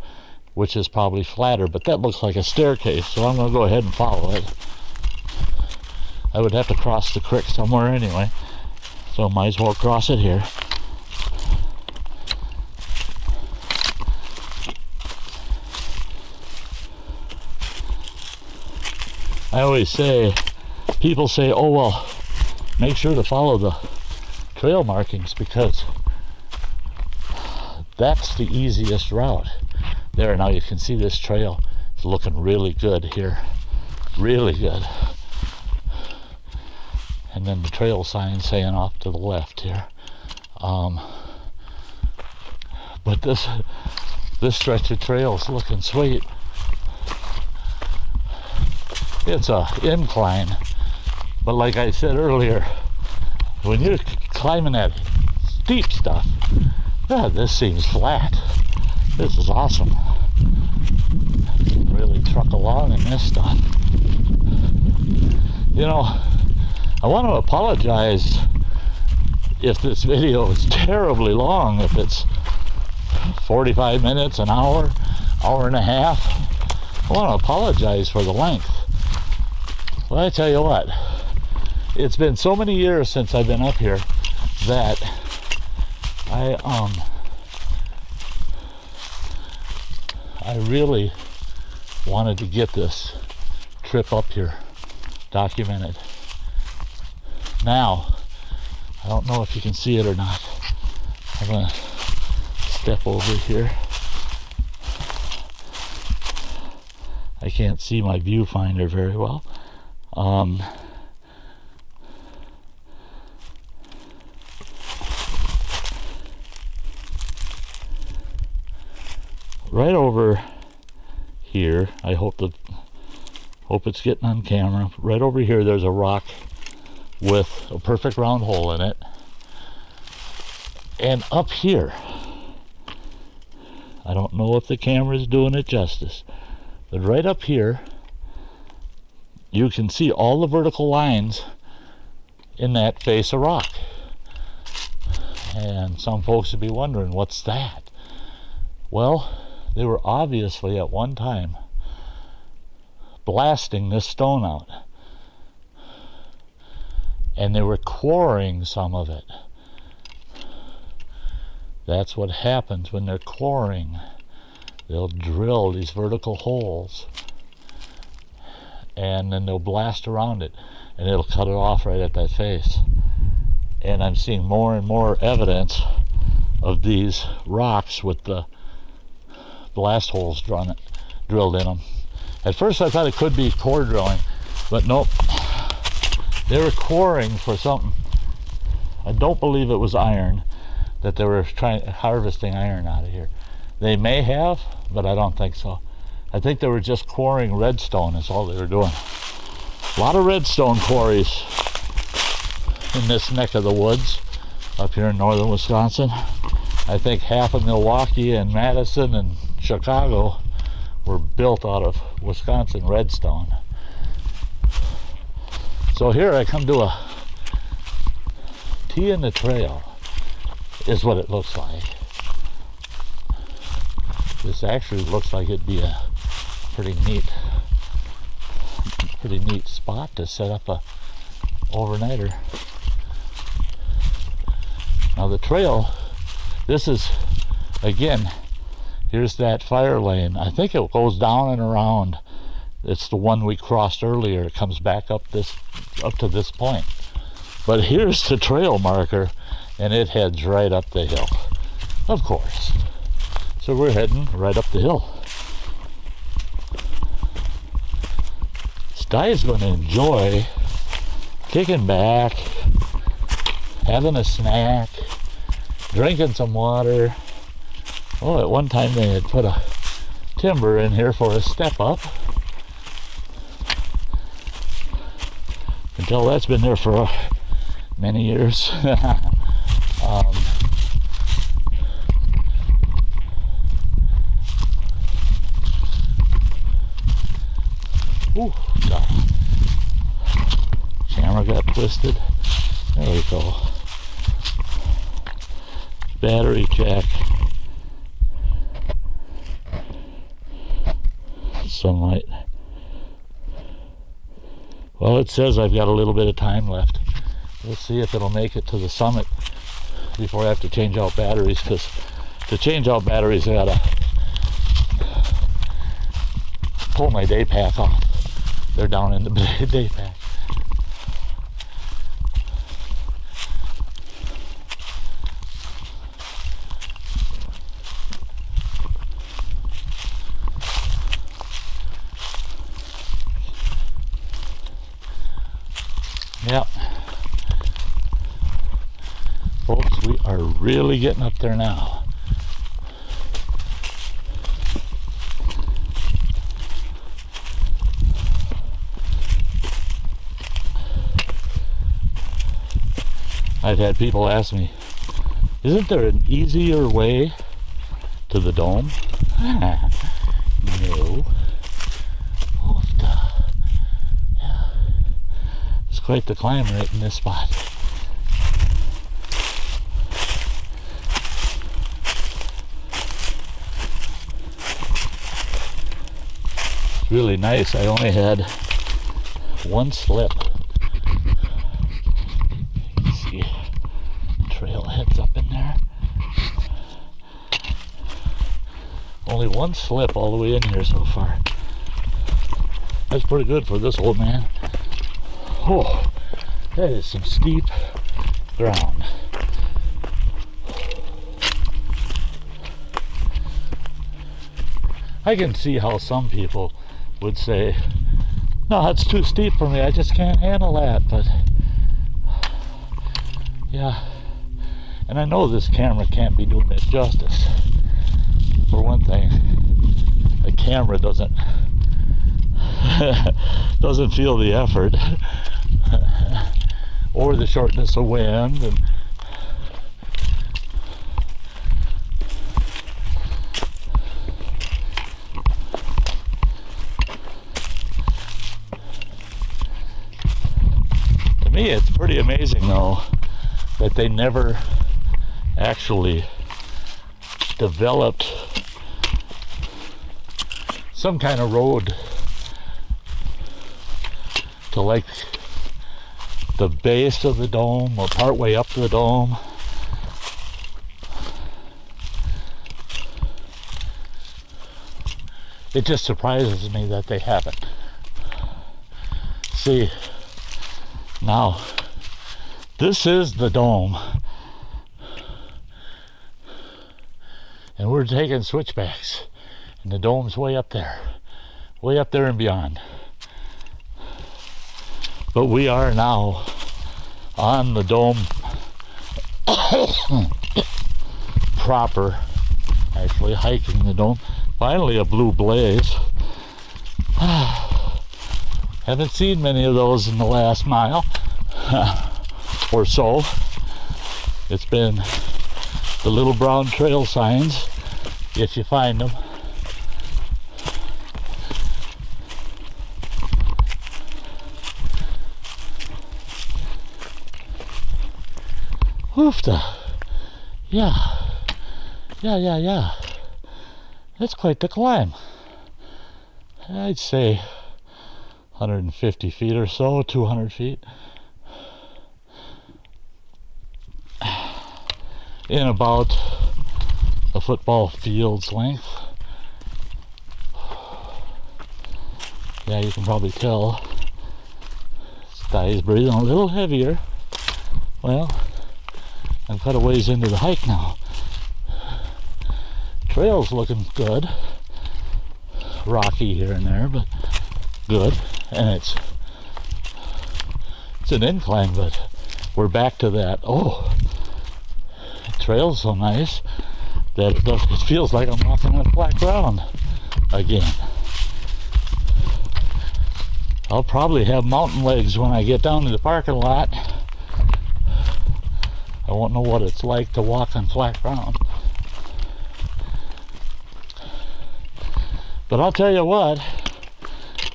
[SPEAKER 1] which is probably flatter, but that looks like a staircase, so I'm going to go ahead and follow it. I would have to cross the creek somewhere anyway, so might as well cross it here. I always say, people say, oh well, make sure to follow the trail markings because that's the easiest route. There, now you can see this trail is looking really good here. Really good. And then the trail sign saying off to the left here. But this stretch of trail is looking sweet. It's a incline, but like I said earlier, when you're climbing that steep stuff, this seems flat. This is awesome. You can really truck along in this stuff. You know, I want to apologize if this video is terribly long, if it's 45 minutes, an hour, hour and a half. I want to apologize for the length. Well, I tell you what, it's been so many years since I've been up here that I really wanted to get this trip up here documented. Now, I don't know if you can see it or not. I'm gonna step over here. I can't see my viewfinder very well. Right over here, I hope it's getting on camera. Right over here, there's a rock with a perfect round hole in it. And up here, I don't know if the camera's doing it justice, but right up here, you can see all the vertical lines in that face of rock. And some folks would be wondering, what's that? Well, they were obviously at one time blasting this stone out. And they were quarrying some of it. That's what happens when they're quarrying. They'll drill these vertical holes and then they'll blast around it and it'll cut it off right at that face. And I'm seeing more and more evidence of these rocks with the blast holes drilled in them. At first I thought it could be core drilling, but nope. They were quarrying for something. I don't believe it was iron, that they were harvesting iron out of here. They may have, but I don't think so. I think they were just quarrying redstone is all they were doing. A lot of redstone quarries in this neck of the woods up here in northern Wisconsin. I think half of Milwaukee and Madison and Chicago were built out of Wisconsin redstone. So here I come to a T in the trail is what it looks like. This actually looks like it'd be a pretty neat spot to set up a overnighter. Now the trail, this is, again, here's that fire lane. I think it goes down and around. It's the one we crossed earlier. It comes back up to this point. But here's the trail marker, and it heads right up the hill, of course. So we're heading right up the hill. Sti's going to enjoy kicking back, having a snack, drinking some water. Oh, at one time they had put a timber in here for a step up. Until that's been there for many years. Ooh, the camera got twisted. There we go. Battery check. Sunlight. Well, it says I've got a little bit of time left. Let's see if it'll make it to the summit before I have to change out batteries, because to change out batteries I gotta pull my day pack off. They're down in the day pack. Yep. Folks, we are really getting up there now. I've had people ask me, isn't there an easier way to the dome? No. Yeah. It's quite the climb right in this spot. It's really nice. I only had one slip. Trailheads up in there. Only one slip all the way in here so far. That's pretty good for this old man. Oh, that is some steep ground. I can see how some people would say, no, that's too steep for me, I just can't handle that, but yeah. And I know this camera can't be doing it justice. For one thing, the camera doesn't feel the effort or the shortness of wind. And to me, it's pretty amazing though that they never actually developed some kind of road to like the base of the dome or part way up the dome. It just surprises me that they haven't. See, now this is the dome. And we're taking switchbacks, and the dome's way up there and beyond. But we are now on the dome proper, actually hiking the dome. Finally a blue blaze. Haven't seen many of those in the last mile or so. It's been the little brown trail signs, if you find them. Oofta. Yeah. That's quite the climb. I'd say 150 feet or so, 200 feet. In about a football field's length. Yeah, you can probably tell Sky's breathing a little heavier. Well, I'm quite a ways into the hike now. Trail's looking good. Rocky here and there, but good. And it's an incline, but we're back to that. Oh, the trail's so nice that it feels like I'm walking on flat ground again. I'll probably have mountain legs when I get down to the parking lot. I won't know what it's like to walk on flat ground. But I'll tell you what,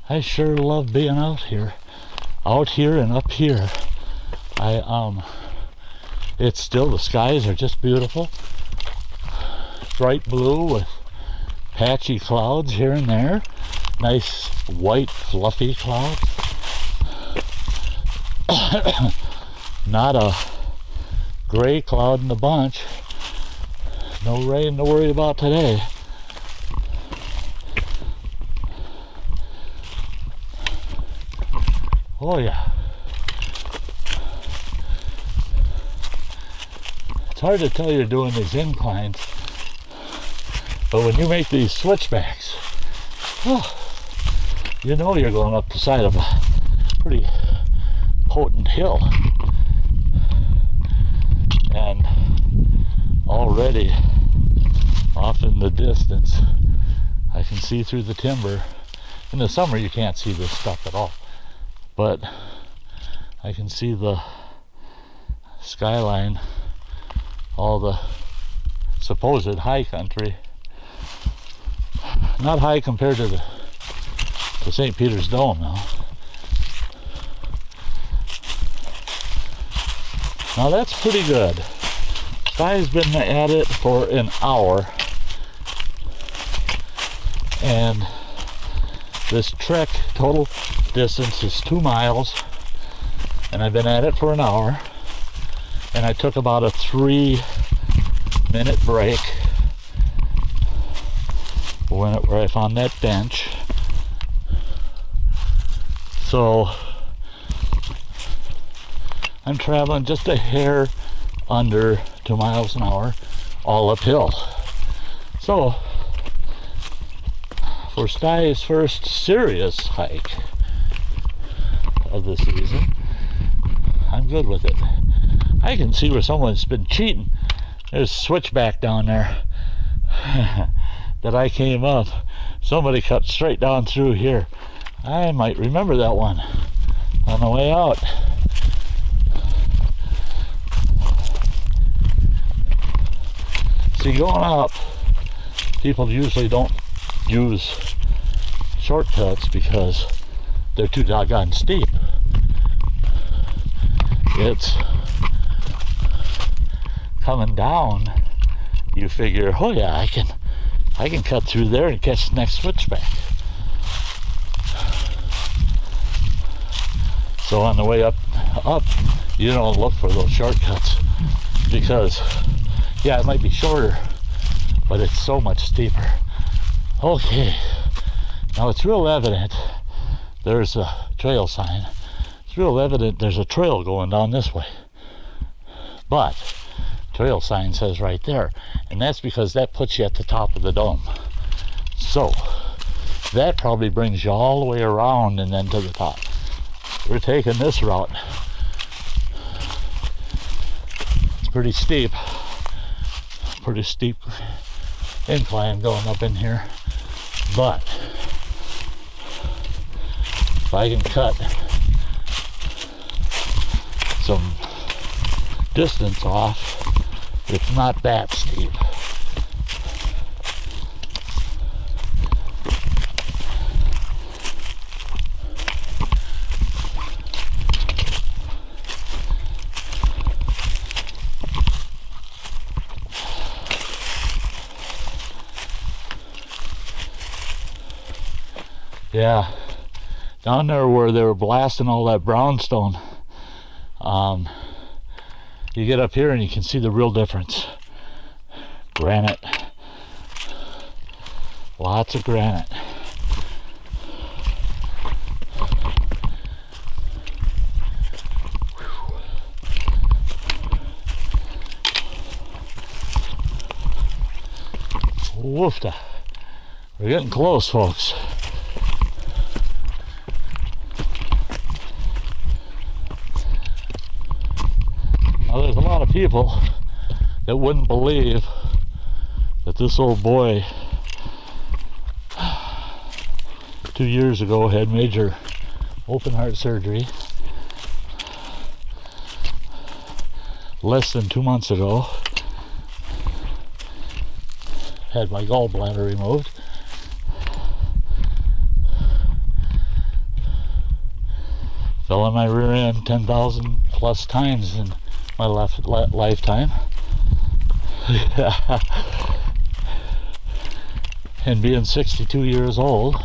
[SPEAKER 1] I sure love being out here and up here It's still, the skies are just beautiful. Bright blue with patchy clouds here and there. Nice white fluffy clouds. Not a gray cloud in the bunch. No rain to worry about today. Oh yeah. It's hard to tell you're doing these inclines, but when you make these switchbacks, oh, you know you're going up the side of a pretty potent hill. And already off in the distance I can see through the timber. In the summer you can't see this stuff at all, but I can see the skyline, all the supposed high country. Not high compared to the St. Peter's Dome now. Now that's pretty good. Sky's been at it for an hour, and this trek total distance is 2 miles, and I've been at it for an hour, and I took about a 3-minute break where I found that bench. So I'm traveling just a hair under 2 miles an hour, all uphill. So for Stuy's first serious hike of the season, I'm good with it. I can see where someone's been cheating. There's a switchback down there that I came up. Somebody cut straight down through here. I might remember that one on the way out. See, going up, people usually don't use shortcuts because they're too doggone steep. It's coming down, you figure, oh yeah, I can cut through there and catch the next switchback. So on the way up, you don't look for those shortcuts because, yeah, it might be shorter, but it's so much steeper. Okay, now it's real evident there's a trail sign. It's real evident there's a trail going down this way. But trail sign says right there, and that's because that puts you at the top of the dome. So that probably brings you all the way around and then to the top. We're taking this route. It's pretty steep incline going up in here, but if I can cut some distance off, it's not that steep. Yeah, down there where they were blasting all that brownstone, you get up here and you can see the real difference. Granite, lots of granite. Woofta, we're getting close, folks. Now, there's a lot of people that wouldn't believe that this old boy 2 years ago had major open heart surgery. Less than 2 months ago, had my gallbladder removed. Fell on my rear end 10,000 plus times in my lifetime. And being 62 years old,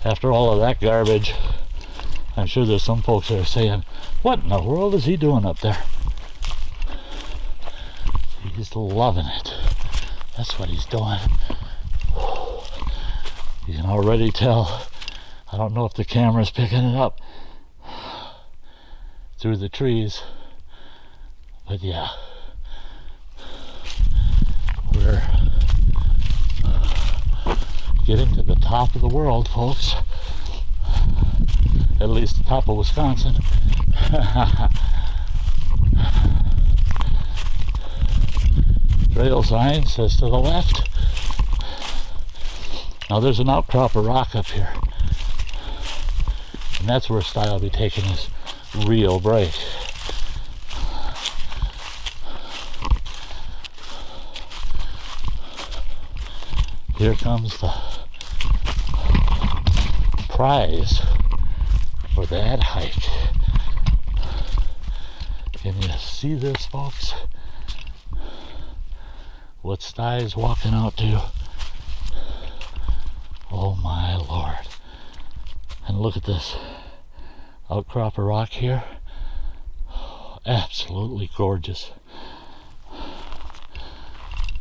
[SPEAKER 1] after all of that garbage, I'm sure there's some folks that are saying, what in the world is he doing up there? He's loving it. That's what he's doing. You can already tell. I don't know if the camera's picking it up through the trees, but yeah, we're getting to the top of the world, folks. At least the top of Wisconsin. Trail sign says to the left. Now there's an outcrop of rock up here, and that's where Style will be taking his real break. Here comes the prize for that hike. Can you see this, folks? What Sty's walking out to. Oh my Lord. And look at this outcrop of rock here. Absolutely gorgeous.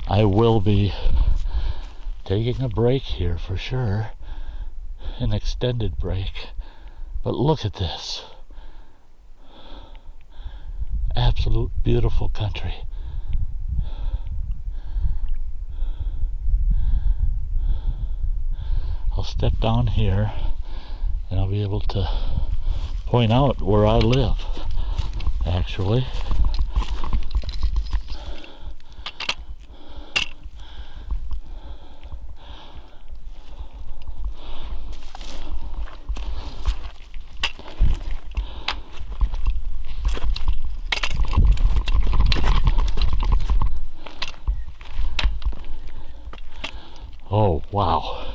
[SPEAKER 1] I will be taking a break here for sure. An extended break. But look at this. Absolute beautiful country. I'll step down here and I'll be able to point out where I live, actually. Oh, wow.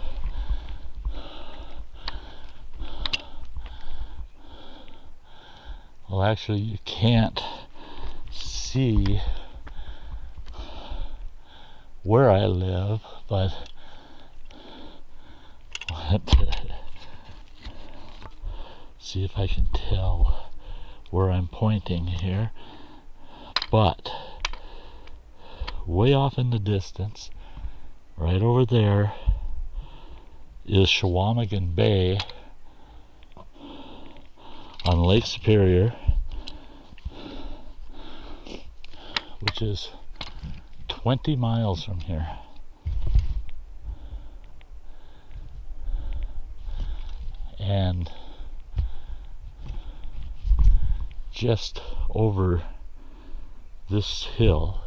[SPEAKER 1] Well, actually, you can't see where I live, but see if I can tell where I'm pointing here. But way off in the distance, right over there, is Chequamegon Bay on Lake Superior, which is 20 miles from here. And just over this hill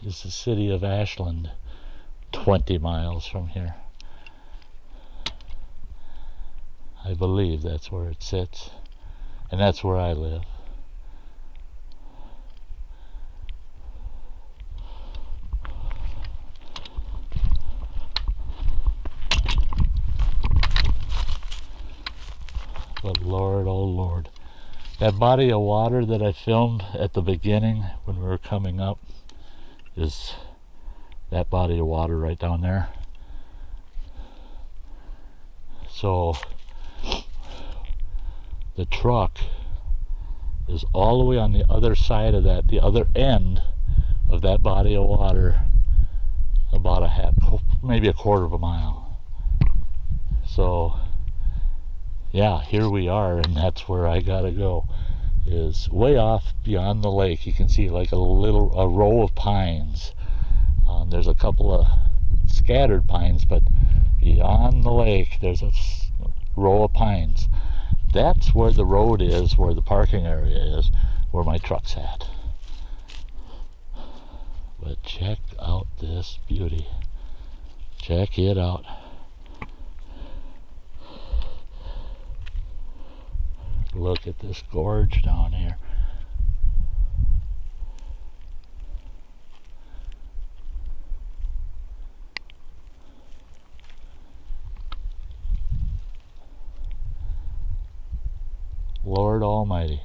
[SPEAKER 1] is the city of Ashland, 20 miles from here. I believe that's where it sits, and that's where I live. But Lord, oh Lord, that body of water that I filmed at the beginning when we were coming up is that body of water right down there. So the truck is all the way on the other side of that, the other end of that body of water, about maybe a quarter of a mile. So yeah, here we are, and that's where I gotta go, is way off beyond the lake. You can see like a row of pines. There's a couple of scattered pines, but beyond the lake there's a row of pines. That's where the road is, where the parking area is, where my truck's at. But check out this beauty. Check it out. Look at this gorge down here. Lord Almighty.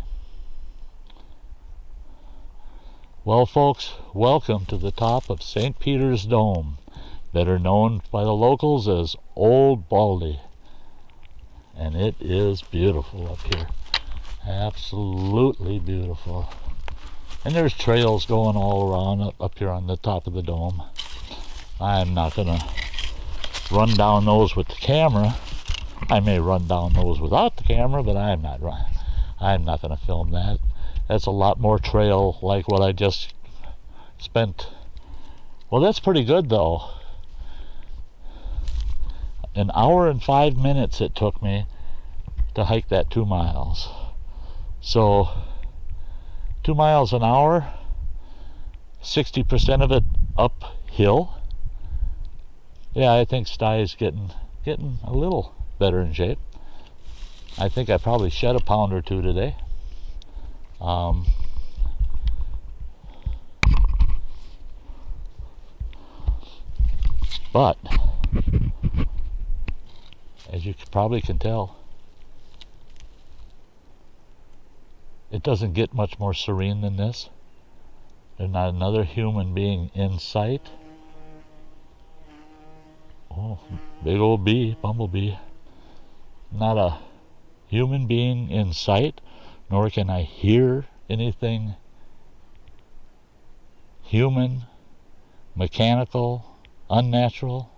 [SPEAKER 1] Well, folks, welcome to the top of St. Peter's Dome, better known by the locals as Old Baldy. And it is beautiful up here. Absolutely beautiful. And there's trails going all around up here on the top of the dome. I'm not going to run down those with the camera. I may run down those without the camera, but I'm not going to film that. That's a lot more trail like what I just spent. Well, that's pretty good though. An hour and 5 minutes it took me to hike that 2 miles. So 2 miles an hour, 60% of it uphill. Yeah, I think Stye's getting a little better in shape. I think I probably shed a pound or two today. But as you probably can tell, it doesn't get much more serene than this. There's not another human being in sight. Oh, big old bee, bumblebee. Not a human being in sight, nor can I hear anything human, mechanical, unnatural.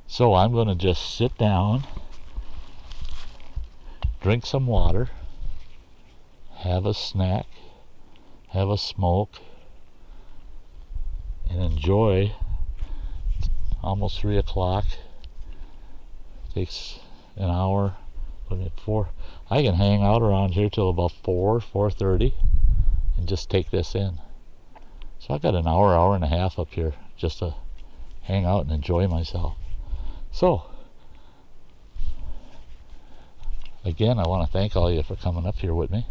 [SPEAKER 1] So I'm going to just sit down, drink some water, have a snack, have a smoke, and enjoy. It's almost 3 o'clock. Takes an hour. But at 4, I can hang out around here till about 4:30, and just take this in. So I got an hour and a half up here just to hang out and enjoy myself. So again, I want to thank all of you for coming up here with me,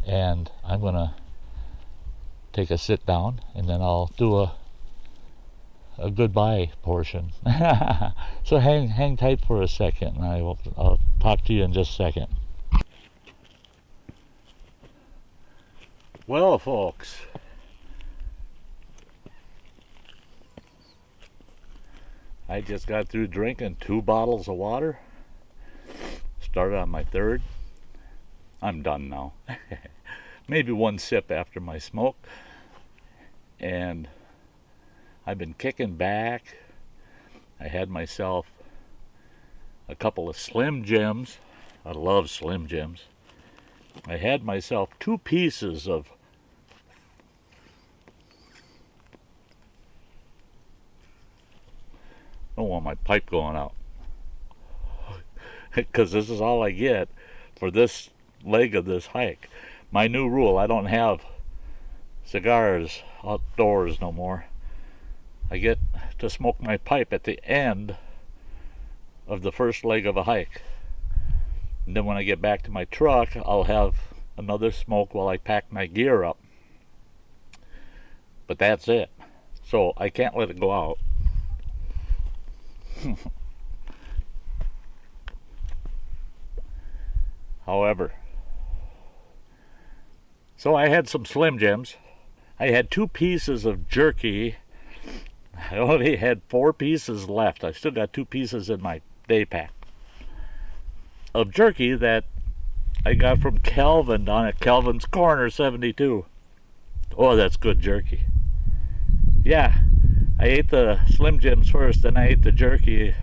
[SPEAKER 1] and I'm going to take a sit down, and then I'll do a goodbye portion. So hang tight for a second, and I'll talk to you in just a second. Well, folks, I just got through drinking 2 bottles of water. Started on my 3rd. I'm done now. Maybe 1 sip after my smoke. And I've been kicking back. I had myself a couple of Slim Jims. I love Slim Jims. I had myself 2 pieces of I don't want my pipe going out, because this is all I get for this leg of this hike. My new rule, I don't have cigars outdoors no more. I get to smoke my pipe at the end of the first leg of a hike. And then when I get back to my truck, I'll have another smoke while I pack my gear up. But that's it. So I can't let it go out. However, so I had some Slim Jims. I had 2 pieces of jerky. I only had 4 pieces left. I still got 2 pieces in my day pack of jerky that I got from Calvin down at Calvin's Corner 72. Oh, that's good jerky. Yeah, I ate the Slim Jims first, then I ate the jerky,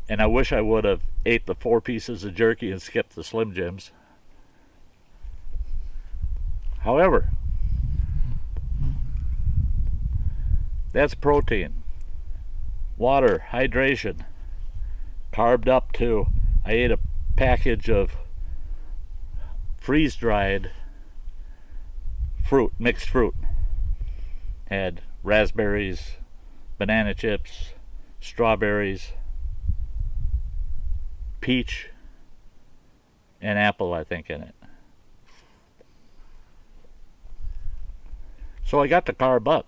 [SPEAKER 1] and I wish I would have ate the 4 pieces of jerky and skipped the Slim Jims. However, that's protein, water, hydration, carved up too. I ate a package of freeze-dried fruit, mixed fruit. Had raspberries, banana chips, strawberries, peach, and apple, I think, in it. So I got to carb up.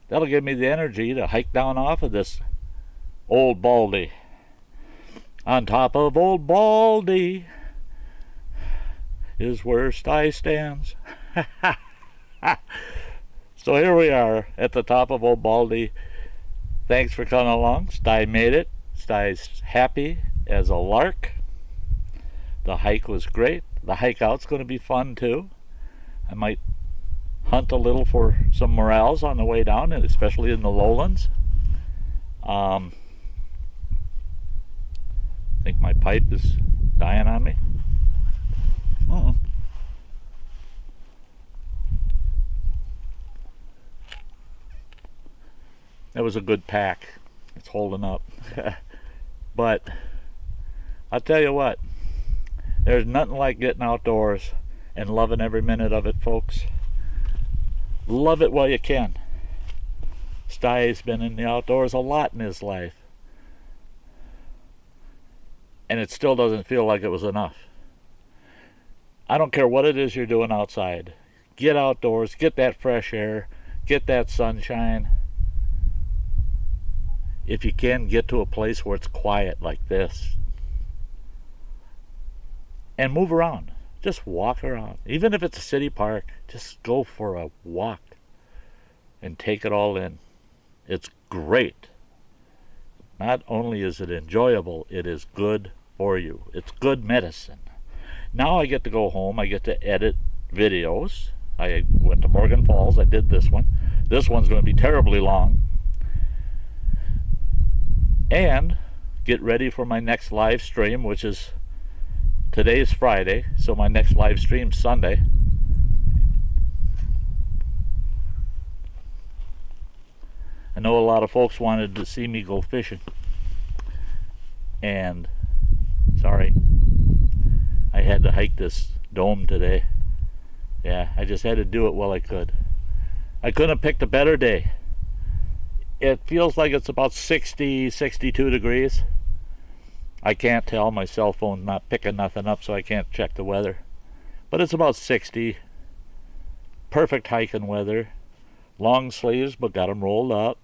[SPEAKER 1] That'll give me the energy to hike down off of this old Baldy. On top of old Baldy is where Sty stands. So here we are at the top of old Baldy. Thanks for coming along. Sty made it. Sty's happy as a lark. The hike was great. The hike out's going to be fun too. I might hunt a little for some morels on the way down, and especially in the lowlands. I think my pipe is dying on me. That was a good pack. It's holding up. But I'll tell you what, there's nothing like getting outdoors and loving every minute of it, folks. Love it while you can. Sty's been in the outdoors a lot in his life, and it still doesn't feel like it was enough. I don't care what it is you're doing outside. Get outdoors, get that fresh air, get that sunshine. If you can, get to a place where it's quiet like this. And move around. Just walk around. Even if it's a city park, just go for a walk and take it all in. It's great. Not only is it enjoyable, it is good for you. It's good medicine. Now I get to go home. I get to edit videos. I went to Morgan Falls. I did this one. This one's going to be terribly long. And get ready for my next live stream, which is today's Friday, so my next live stream's Sunday. I know a lot of folks wanted to see me go fishing, and sorry, I had to hike this dome today. Yeah, I just had to do it while I could. I couldn't have picked a better day. It feels like it's about 60, 62 degrees. I can't tell. My cell phone's not picking nothing up, so I can't check the weather. But it's about 60. Perfect hiking weather. Long sleeves, but got them rolled up.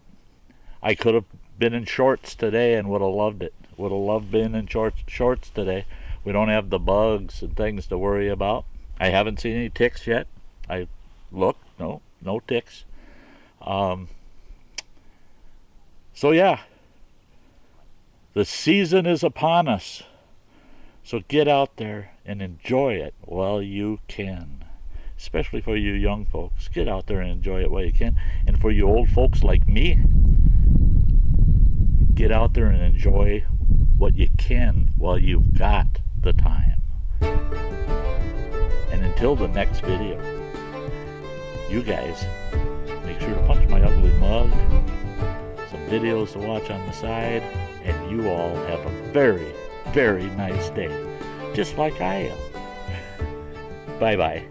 [SPEAKER 1] I could have been in shorts today and would have loved it. Would have loved being in shorts today. We don't have the bugs and things to worry about. I haven't seen any ticks yet. I looked. No ticks. So yeah, the season is upon us. So get out there and enjoy it while you can. Especially for you young folks. Get out there and enjoy it while you can. And for you old folks like me, get out there and enjoy what you can while you've got the time. And until the next video, you guys, make sure to punch my ugly mug. Some videos to watch on the side, and you all have a very, very nice day, just like I am. Bye-bye.